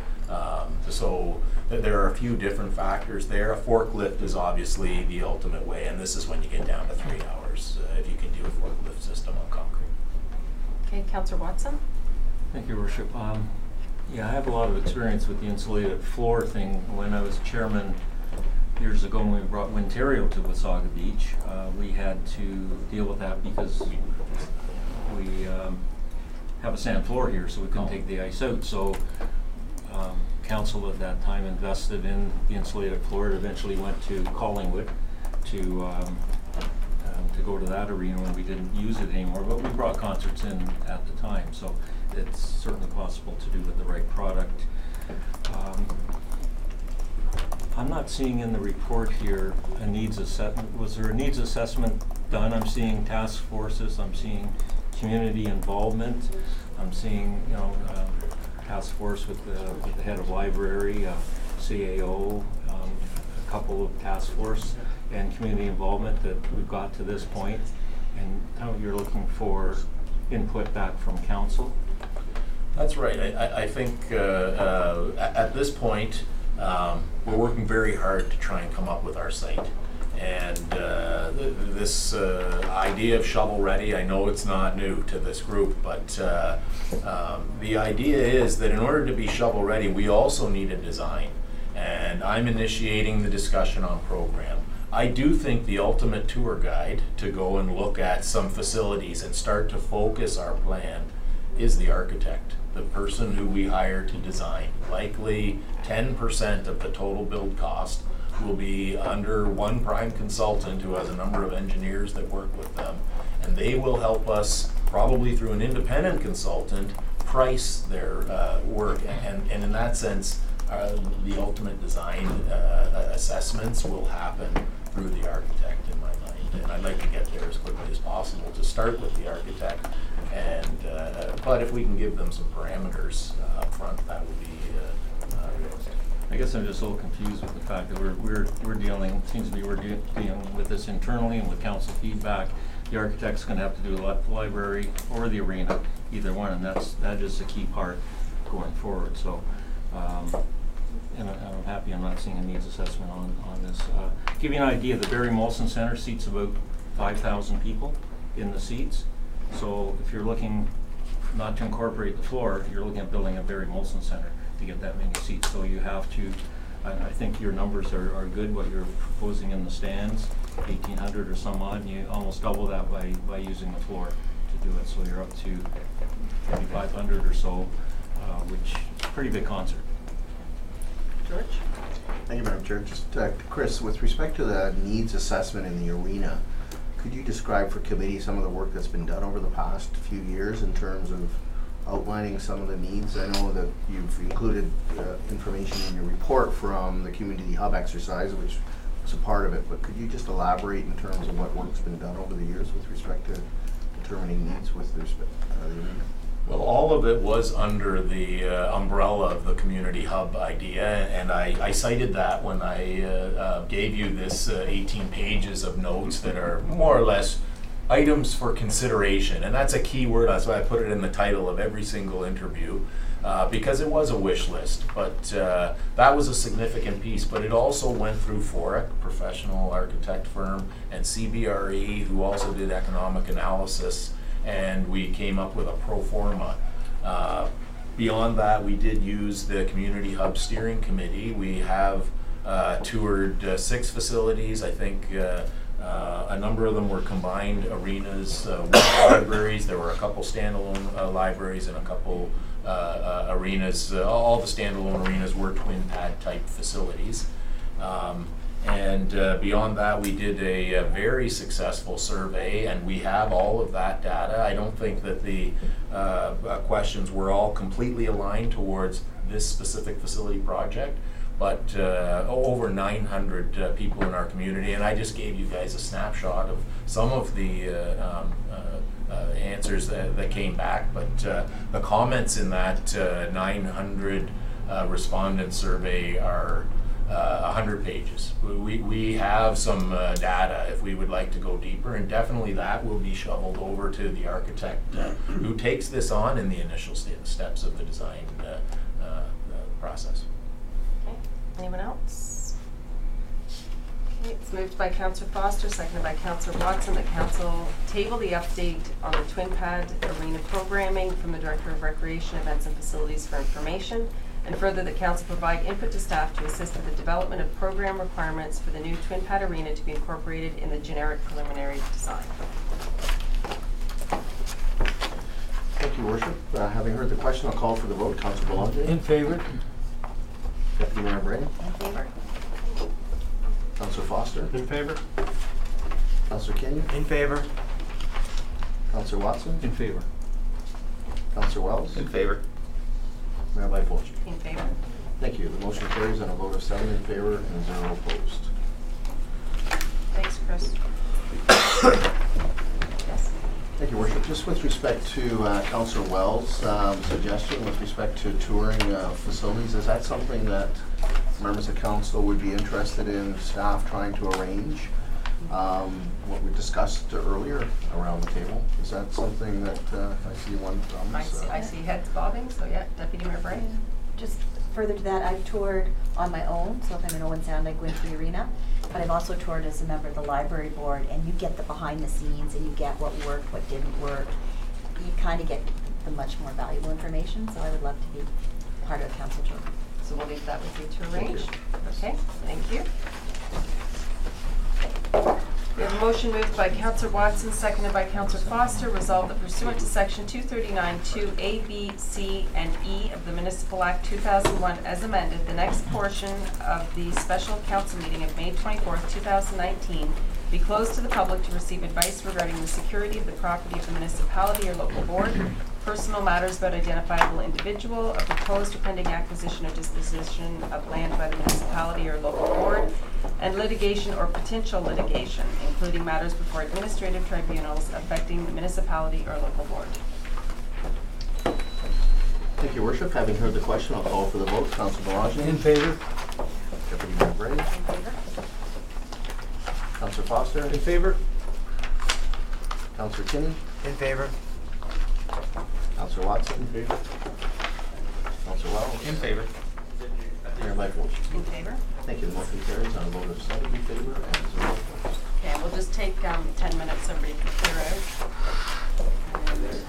So there are a few different factors there. A forklift is obviously the ultimate way, and this is when you get down to 3 hours if you can do a forklift system on concrete. Okay, Councillor Watson? Thank you, Worship. Yeah, I have a lot of experience with the insulated floor thing. When I was chairman years ago, when we brought Wintario to Wasaga Beach, we had to deal with that because we have a sand floor here, so we couldn't take the ice out. So council at that time invested in the insulated floor. It eventually went to Collingwood to go to that arena when we didn't use it anymore, but we brought concerts in at the time, so it's certainly possible to do with the right product. I'm not seeing in the report here a needs assessment. Was there a needs assessment done? I'm seeing task forces, I'm seeing community involvement, I'm seeing, you know, task force with the head of library, CAO, a couple of task force, and community involvement that we've got to this point, and now you're looking for input back from council. That's right. I think at this point we're working very hard to try and come up with our site. And this idea of shovel ready, I know it's not new to this group, but the idea is that in order to be shovel ready, we also need a design. And I'm initiating the discussion on program. I do think the ultimate tour guide to go and look at some facilities and start to focus our plan is the architect, the person who we hire to design. Likely 10% of the total build cost will be under one prime consultant who has a number of engineers that work with them, and they will help us, probably through an independent consultant, price their work. And in that sense, the ultimate design assessments will happen through the architect in my mind, and I'd like to get there as quickly as possible to start with the architect, and but if we can give them some parameters up front, that would be realistic. I guess I'm just a little confused with the fact that we're dealing, seems to be we're dealing with this internally and with council feedback. The architect's going to have to do the library or the arena, either one, and that is the key part going forward. So, and I'm happy I'm not seeing a needs assessment on this. To give you an idea, the Barry Molson Center seats about 5,000 people in the seats. So if you're looking not to incorporate the floor, you're looking at building a Barry Molson Center to get that many seats. So you have to, I think your numbers are good, what you're proposing in the stands, 1,800 or some odd, and you almost double that by using the floor to do it. So you're up to 3,500 or so, which is a pretty big concert. George? Thank you, Madam Chair. Just Chris, with respect to the needs assessment in the arena, could you describe for committee some of the work that's been done over the past few years in terms of outlining some of the needs? I know that you've included information in your report from the community hub exercise, which was a part of it, but could you just elaborate in terms of what work's been done over the years with respect to determining needs with respect to the arena? Well, all of it was under the umbrella of the community hub idea, and I cited that when I gave you this 18 pages of notes that are more or less items for consideration, and that's a key word. That's why I put it in the title of every single interview, because it was a wish list, but that was a significant piece. But it also went through FORIC, professional architect firm, and CBRE, who also did economic analysis, and we came up with a pro forma. Beyond that, we did use the Community Hub Steering Committee. We have toured 6 facilities. I think a number of them were combined arenas with libraries. There were a couple standalone libraries and a couple arenas. All the standalone arenas were twin pad type facilities. And beyond that, we did a very successful survey, and we have all of that data. I don't think that the questions were all completely aligned towards this specific facility project, but over 900 people in our community, and I just gave you guys a snapshot of some of the answers that came back, but the comments in that 900 respondent survey are 100 pages. We have some data if we would like to go deeper, and definitely that will be shoveled over to the architect who takes this on in the initial steps of the design process. Okay, anyone else? Okay, it's moved by Councillor Foster, seconded by Councillor Watson, that Council table the update on the Twin Pad Arena programming from the Director of Recreation, Events and Facilities for information. And further, that Council provide input to staff to assist with the development of program requirements for the new Twin Pad Arena to be incorporated in the generic preliminary design. Thank you, Worship. Having heard the question, I'll call for the vote. Councillor Belanger. In favor? Deputy Mayor Bray. In favor? Councillor Foster. In favor? Councillor Kenyon. In favor? Councillor Watson. In favor. Councillor Wells. In favor. Mayor Lightfoot. In favor? Thank you. The motion carries on a vote of 7 in favor and 0 opposed. Thanks, Chris. Yes. Thank you, Worship. Just with respect to Councillor Wells' suggestion with respect to touring facilities, is that something that members of council would be interested in staff trying to arrange? What we discussed earlier around the table, is that something that I see one thumbs? I see heads bobbing, so yeah, Deputy Mayor Bray. Just further to that, I've toured on my own, so if I'm in Owen Sound, I go into the arena. But I've also toured as a member of the library board, and you get the behind the scenes, and you get what worked, what didn't work. You kind of get the much more valuable information, so I would love to be part of a council tour. So we'll leave that with you to arrange. Okay, thank you. We have a motion moved by Councillor Watson, seconded by Councillor Foster, resolved that pursuant to Section 239(2)(a), (b), (c), and (e) of the Municipal Act 2001 as amended, the next portion of the special council meeting of May 24th, 2019 be closed to the public to receive advice regarding the security of the property of the municipality or local board, personal matters about identifiable individual, a proposed or pending acquisition or disposition of land by the municipality or local board, and litigation or potential litigation, including matters before administrative tribunals affecting the municipality or local board. Thank you, Worship. Having heard the question, I'll call for the vote. Councillor Belanger. In favor? Deputy Mayor Bray. In favor? Councillor Foster. In favor? Councillor Kinney. In favor? Councillor Watson. In favor. Councillor Wells. In favor. Mayor Lightfoot. In favor? Thank you. The motion carries on a vote of 7 in favor and 0 opposed. Okay, we'll just take 10 minutes, everybody to clear out. And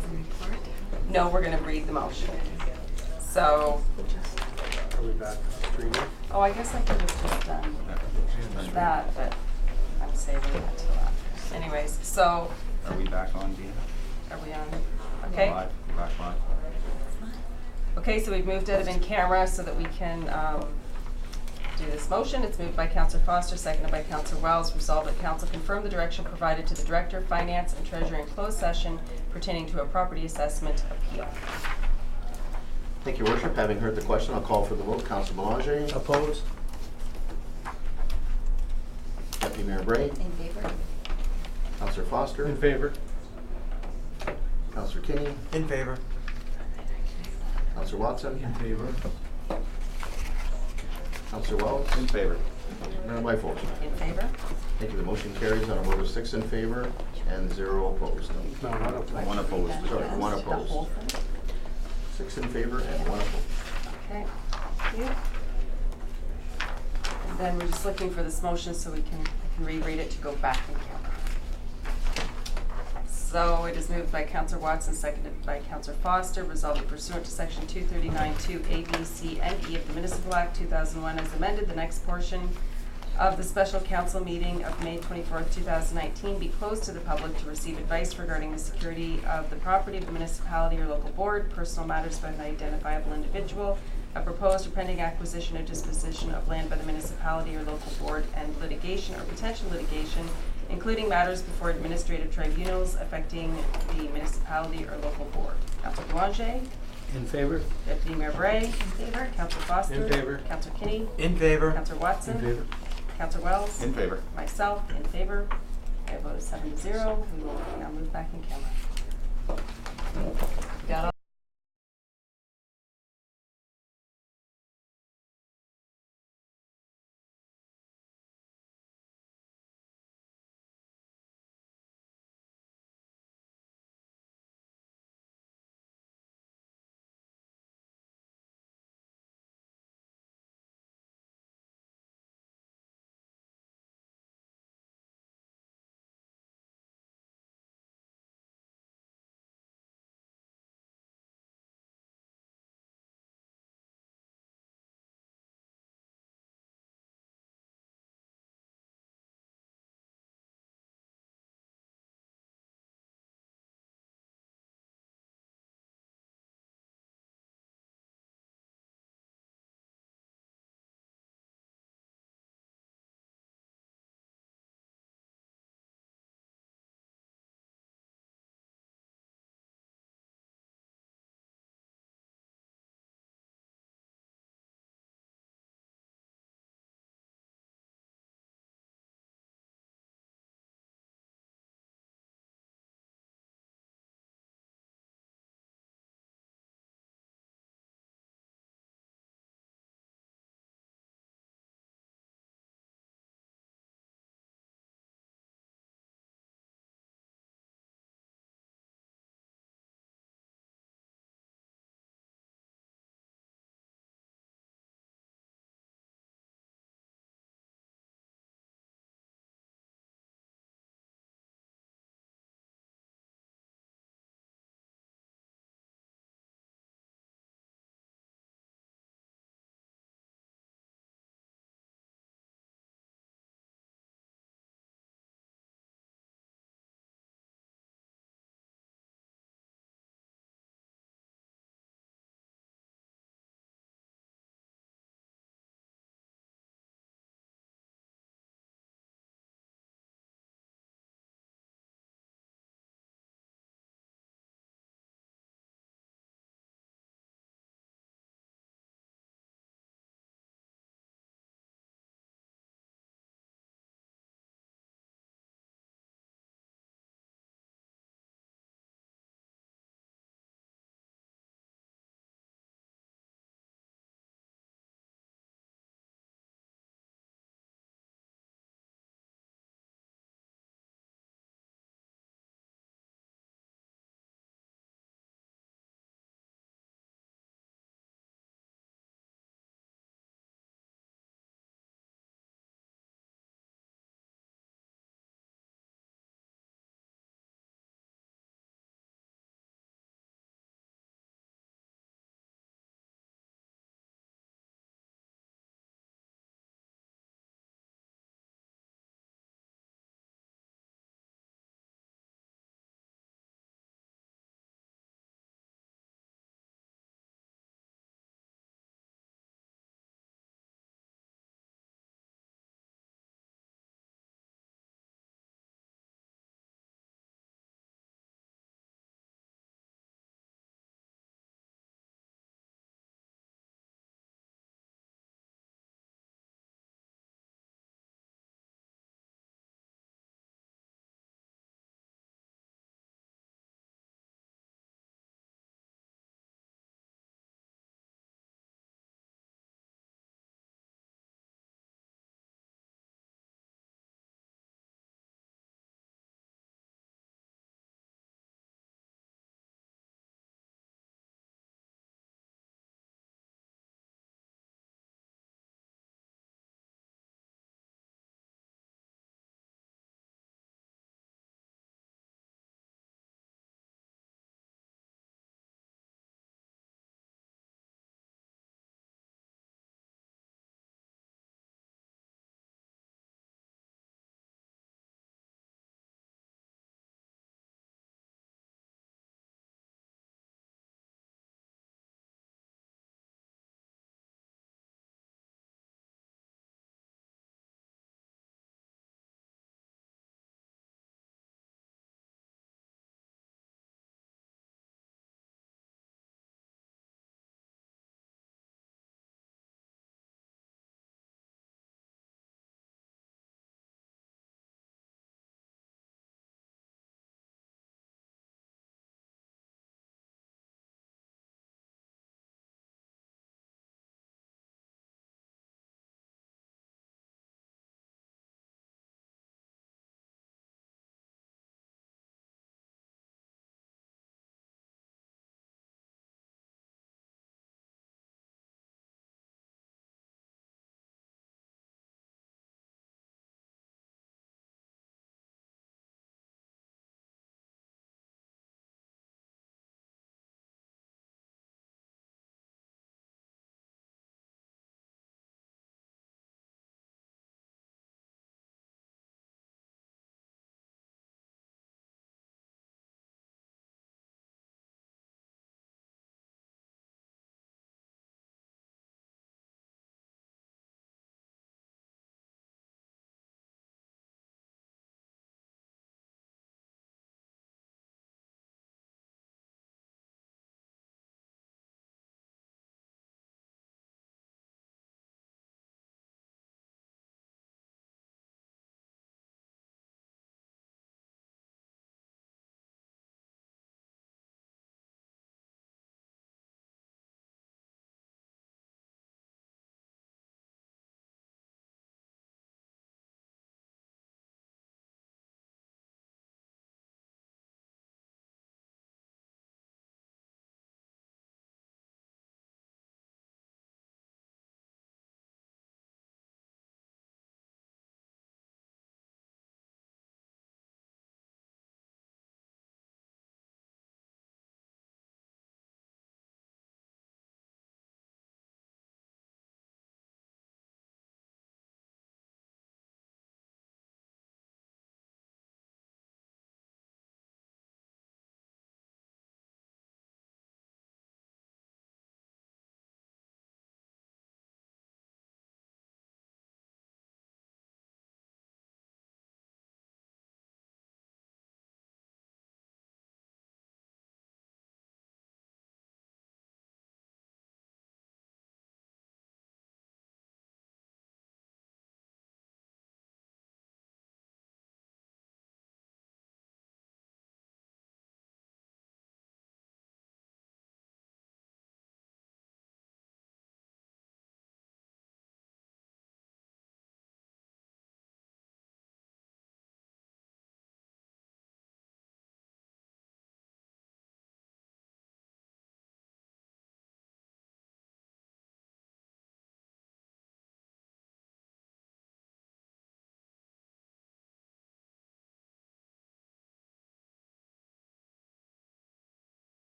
supervisor report. No, we're gonna read the motion. So, Are we back streaming? oh, I guess I could have just done that, but I'm saving that to last. Anyways, so, Are we back on, Dean? are we on? Okay. Live, back live. Okay, so we've moved out of in camera so that we can do this motion. It's moved by Councillor Foster, seconded by Councillor Wells. Resolved that Council confirm the direction provided to the Director of Finance and Treasurer in closed session pertaining to a property assessment appeal. Thank you, Worship. Having heard the question, I'll call for the vote. Councillor Belanger. Opposed? Deputy Mayor Bray. In favor? Councillor Foster. In favor? Councillor Kinney. In favor. Councillor Watson. In favor. Councillor Wells. In favor. Mayor Byfold. In favor? Thank you. The motion carries on a vote of 6 in favor and 0 opposed. No, not opposed. One opposed. Sorry, 1 The whole opposed. thing? 6 in favor and 1 opposed. Okay, thank you. And then we're just looking for this motion so I can reread it to go back in camera. So it is moved by Councillor Watson, seconded by Councillor Foster, resolved that pursuant to section 239(2) A, B, C, and E of the Municipal Act 2001 as amended, the next portion of the special council meeting of May 24th, 2019 be closed to the public to receive advice regarding the security of the property of the municipality or local board, personal matters by an identifiable individual, a proposed or pending acquisition or disposition of land by the municipality or local board, and litigation or potential litigation, including matters before administrative tribunals affecting the municipality or local board. Councillor Boulanger, In favor? Deputy Mayor Bray, In favor? Councillor Foster. In favor. Councillor Kinney, In favor. Councillor Watson. In favor? Councillor Wells. In favor. Myself, in favor. I vote 7-0. We will now move back in camera. Got all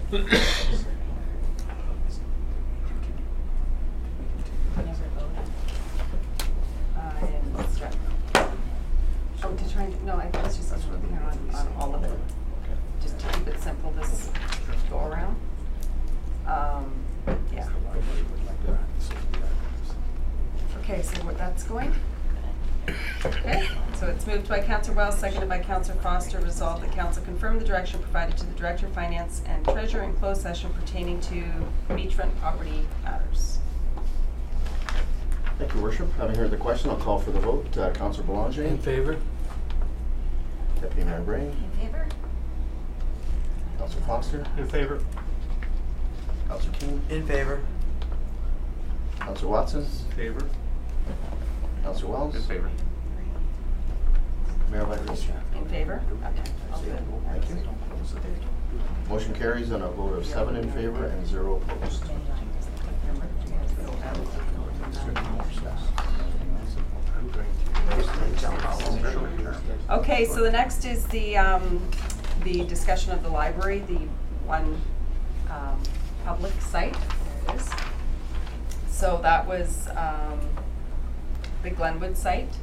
Oh, to try and, no, I think it's just us working on all of it, just to keep it simple this go around. Yeah. Okay, so that's going. Okay, so it's moved by Councilor Wells, seconded by Councilor Foster, resolved that council confirm the direction provided to the Director of Finance and Treasurer in closed session pertaining to beachfront property matters. Thank you, Worship. Having heard the question, I'll call for the vote. Councilor Boulanger? In favor? Deputy Mayor Bray? In favor? Councilor Foster? In favor? Councilor King? In favor. Councilor Watson? Favor? Councilor Wells? In favor. Mayor Vice. In favor? Okay, all good. Thank you. Motion carries on a vote of 7 in favor and 0 opposed. Okay, so the next is the discussion of the library, the one public site. There it is. So that was the Glenwood site,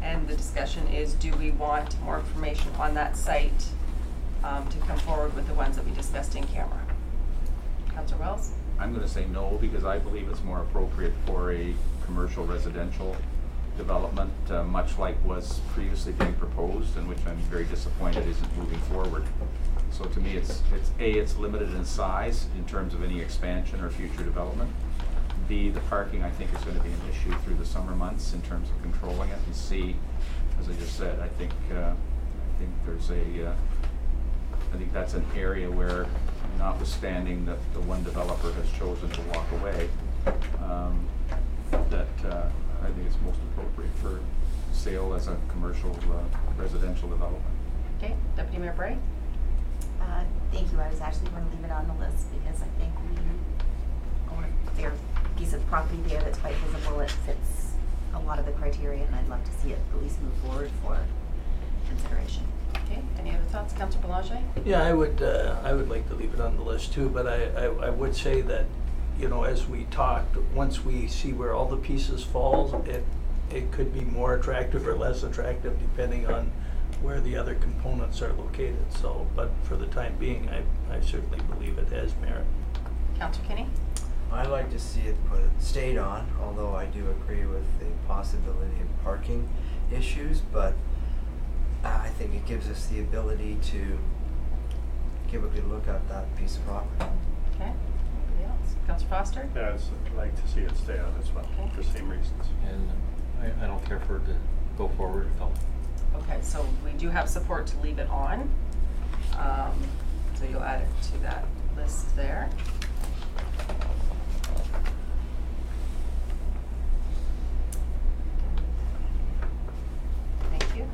and the discussion is, do we want more information on that site to come forward with the ones that we discussed in camera? Councilor Wells? I'm going to say no, because I believe it's more appropriate for a commercial residential development, much like was previously being proposed, and which I'm very disappointed isn't moving forward. So to me, it's limited in size in terms of any expansion or future development. B, the parking I think is going to be an issue through the summer months in terms of controlling it. And C, as I just said, I think there's I think that's an area where, notwithstanding that the one developer has chosen to walk away, I think it's most appropriate for sale as a commercial residential development. Okay, Deputy Mayor Bray? Thank you. I was actually going to leave it on the list because I think we own a fair piece of property there that's quite visible. It fits a lot of the criteria, and I'd love to see it at least move forward for consideration. Okay, any other thoughts, Councilor Boulanger? Yeah, I would like to leave it on the list too, but I would say that, you know, as we talked, once we see where all the pieces fall, it could be more attractive or less attractive depending on where the other components are located. So, but for the time being, I certainly believe it has merit. Councilor Kinney? I'd like to see it stayed on, although I do agree with the possibility of parking issues, but I think it gives us the ability to give a good look at that piece of property. Okay, anybody else? Councilor Foster? Yeah, I'd like to see it stay on as well, Okay. for the same reasons. And I don't care for it to go forward at all. Okay, so we do have support to leave it on. So you'll add it to that list there. Thank you.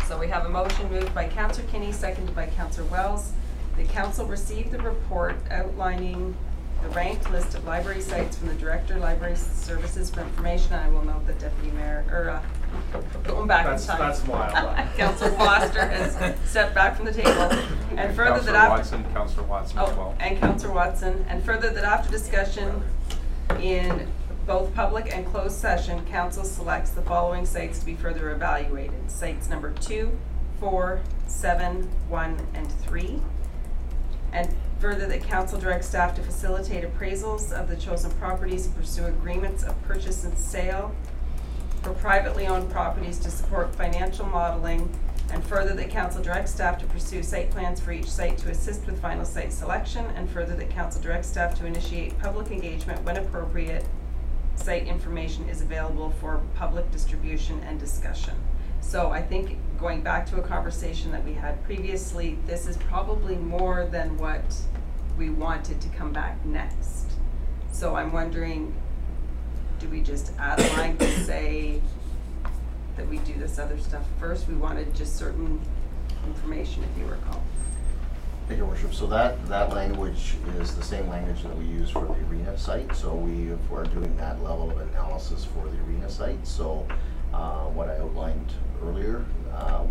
So we have a motion moved by Councilor Kinney, seconded by Councilor Wells. The council received the report outlining the ranked list of library sites from the Director of Library Services for information. I will note that Deputy Mayor, going back in time. That's wild. Councilor Foster has stepped back from the table. And further that after. Councilor Watson as well. And Councilor Watson. And further that after discussion in both public and closed session, council selects the following sites to be further evaluated. Sites number 2, 4, 7, 1, and 3. And further that council directs staff to facilitate appraisals of the chosen properties and pursue agreements of purchase and sale for privately owned properties to support financial modeling, and further that council directs staff to pursue site plans for each site to assist with final site selection, and further that council directs staff to initiate public engagement when appropriate site information is available for public distribution and discussion. So I think going back to a conversation that we had previously, this is probably more than what we wanted to come back next. So I'm wondering, do we just add a line to say that we do this other stuff first? We wanted just certain information, if you recall. Thank you, Worship. So that language is the same language that we use for the arena site. So we're doing that level of analysis for the arena site. So what I outlined earlier,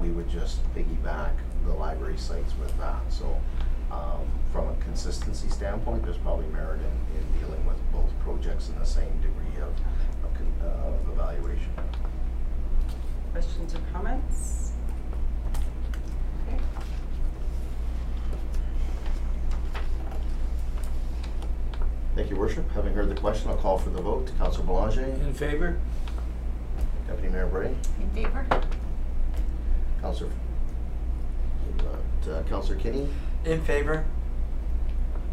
we would just piggyback the library sites with that. So from a consistency standpoint, there's probably merit in dealing with both projects in the same degree of evaluation. Questions or comments? Okay. Thank you, Worship. Having heard the question, I'll call for the vote. Councillor Boulanger? In favor? Deputy Mayor Bray? In favor? Councillor Kinney? In favor?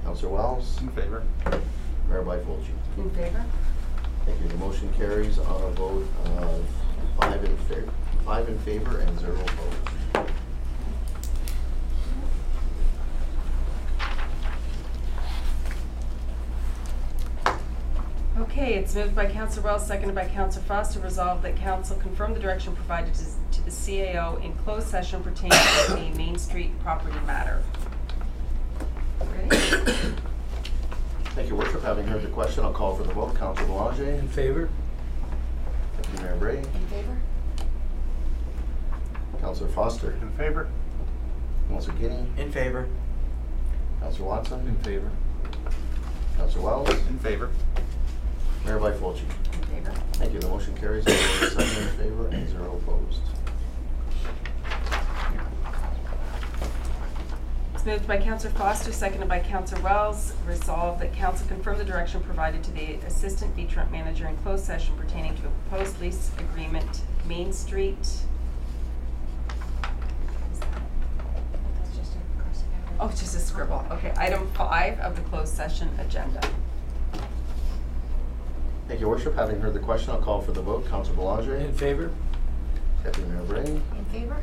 Councillor Wells? In favor? Mayor Byfolchi? In favor? Thank you. The motion carries on a vote of 5 in favor and 0 opposed. Okay, it's moved by Councillor Wells, seconded by Councillor Foster, resolved that council confirm the direction provided to the CAO in closed session pertaining to a Main Street property matter. Ready? Thank you, Worship. Having heard the question, I'll call for the vote. Councillor Boulanger? In favor? Deputy Mayor Bray? In favor? Councillor Foster? In favor? Councillor Kinney? In favor? Councillor Watson? In favor? Councillor Wells? In favor? Mayor Byfolchi? In favor? Thank you. The motion carries on a vote of 7 in favor and 0 opposed. It's moved by Councillor Foster, seconded by Councillor Wells, resolved that council confirm the direction provided to the Assistant V-Trump Manager in closed session pertaining to a proposed lease agreement, Main Street. That's just a crossing out. Oh, just a scribble. Okay, item 5 of the closed session agenda. Thank you, Worship. Having heard the question, I'll call for the vote. Councillor Boulanger? In favor? Deputy Mayor Bray? In favor?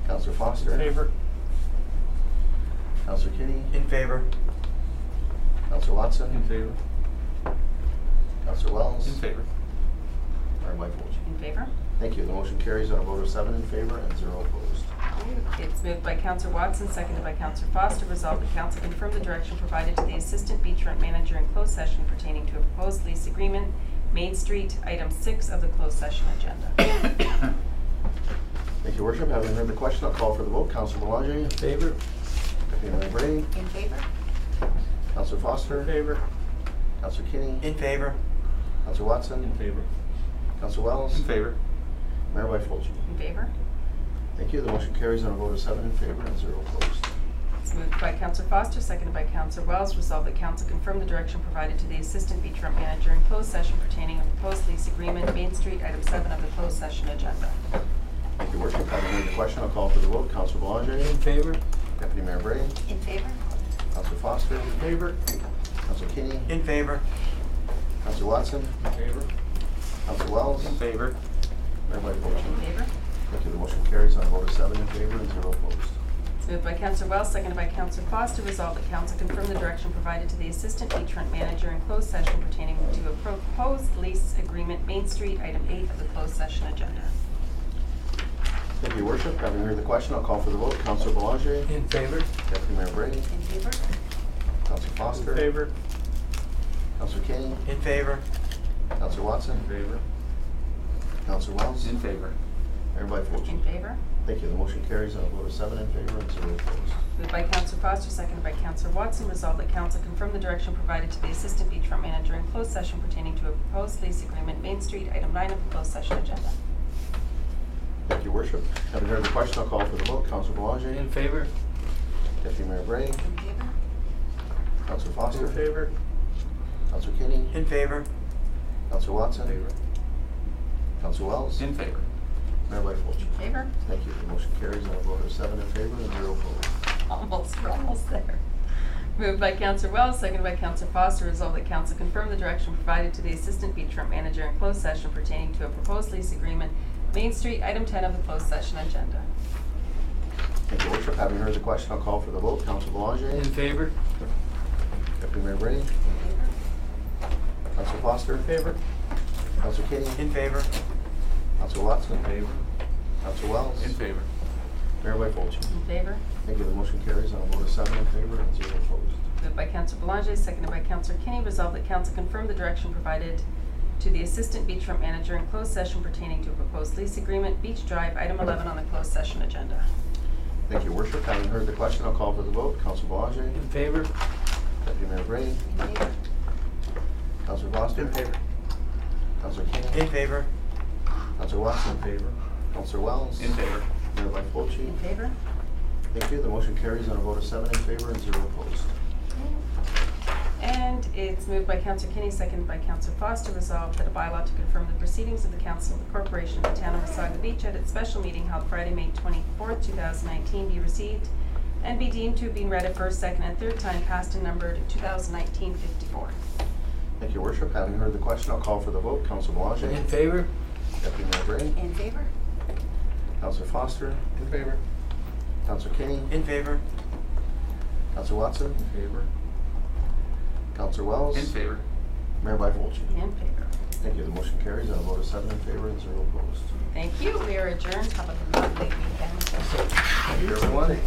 Councillor Foster? In favor? Councillor Kinney? In favor? Councillor Watson? In favor? Councillor Wells? In favor? Mayor Byfolchi? In favor? Thank you. The motion carries on a vote of 7 in favor and 0 opposed. It's moved by Councillor Watson, seconded by Councillor Foster, resolved that council confirm the direction provided to the Assistant V-Trump Manager in closed session pertaining to a proposed lease agreement, Main Street, item 6 of the closed session agenda. Thank you, Worship. Having heard the question, I'll call for the vote. Councillor Boulanger? In favor? Deputy Mayor Bray? In favor? Councillor Foster? In favor? Councillor Kinney? In favor? Councillor Watson? In favor? Councillor Wells? In favor? Mayor Byfolchi? In favor? Thank you. The motion carries on a vote of 7 in favor and 0 opposed. It's moved by Councillor Foster, seconded by Councillor Wells, resolved that council confirm the direction provided to the Assistant V-Trump Manager in closed session pertaining to a proposed lease agreement, Main Street, item 7 of the closed session agenda. Thank you, Worship. Having heard the question, I'll call for the vote. Councillor Boulanger? In favor? Deputy Mayor Bray? In favor? Councillor Foster? In favor? Councillor Kinney? In favor? Councillor Watson? In favor? Councillor Wells? In favor? Mayor Byfolchi? In favor? Thank you. The motion carries on a vote of 7 in favor and 0 opposed. It's moved by Councillor Wells, seconded by Councillor Foster, resolved that council confirm the direction provided to the Assistant V-Trump Manager in closed session pertaining to a proposed lease agreement, Main Street, item 8 of the closed session agenda. Thank you, Worship. Having heard the question, I'll call for the vote. Councillor Boulanger? In favor? Deputy Mayor Bray? In favor? Councillor Foster? In favor? Councillor Kinney? In favor? Councillor Watson? In favor? Councillor Wells? In favor? Mayor Byfolchi? In favor? Thank you. The motion carries on a vote of 7 in favor and 0 opposed. Moved by Councillor Foster, seconded by Councillor Watson, resolved that council confirm the direction provided to the Assistant V-Trump Manager in closed session pertaining to a proposed lease agreement, Main Street, item 9 of the closed session agenda. Thank you, Worship. Having heard the question, I'll call for the vote. Councillor Boulanger? In favor? Deputy Mayor Bray? In favor? Councillor Foster? In favor? Councillor Kinney? In favor? Councillor Watson? In favor? Councillor Wells? In favor? Mayor Byfolchi? In favor? Thank you. The motion carries on a vote of 7 in favor and 0 opposed. We're almost there. Moved by Councillor Wells, seconded by Councillor Foster, resolved that council confirm the direction provided to the Assistant V-Trump Manager in closed session pertaining to a proposed lease agreement, Main Street, item 10 of the closed session agenda. Thank you, Worship. Having heard the question, I'll call for the vote. Councillor Boulanger? In favor? Deputy Mayor Bray? In favor? Councillor Foster? In favor? Councillor Kinney? In favor? Councillor Watson? In favor? Councillor Wells? In favor? Mayor Byfolchi? In favor? Thank you. The motion carries on a vote of 7 in favor and 0 opposed. Moved by Councillor Boulanger, seconded by Councillor Kinney, resolved that council confirm the direction provided to the Assistant V-Trump Manager in closed session pertaining to a proposed lease agreement, Beach Drive, item 11 on the closed session agenda. Thank you, Worship. Having heard the question, I'll call for the vote. Councilor Boulanger? In favor? Deputy Mayor Bray? In favor? Councilor Foster? In favor. Councilor King? In favor. Councilor Watson? In favor. Councilor Wells? In favor. Mayor Byfolchi? In favor? Thank you. The motion carries on a vote of 7 in favor and 0 opposed. And it's moved by Councillor Kinney, seconded by Councillor Foster, resolved that a bylaw to confirm the proceedings of the Council of the Corporation of the Town of Wasaga Beach at its special meeting held Friday, May 24th, 2019 be received and be deemed to have been read a first, second, and third time, passed and numbered 2019-54. Thank you, Worship. Having heard the question, I'll call for the vote. Councilor Boulanger? In favor? Deputy Mayor Bray? In favor? Councilor Foster? In favor. Councilor Kinney? In favor. Councilor Watson? In favor? Councilor Wells? In favor. Mayor Byfolchi? In favor. Thank you. The motion carries on a vote of 7 in favor and 0 opposed. Thank you. We are adjourned. Have a lovely weekend. Thank you, everyone.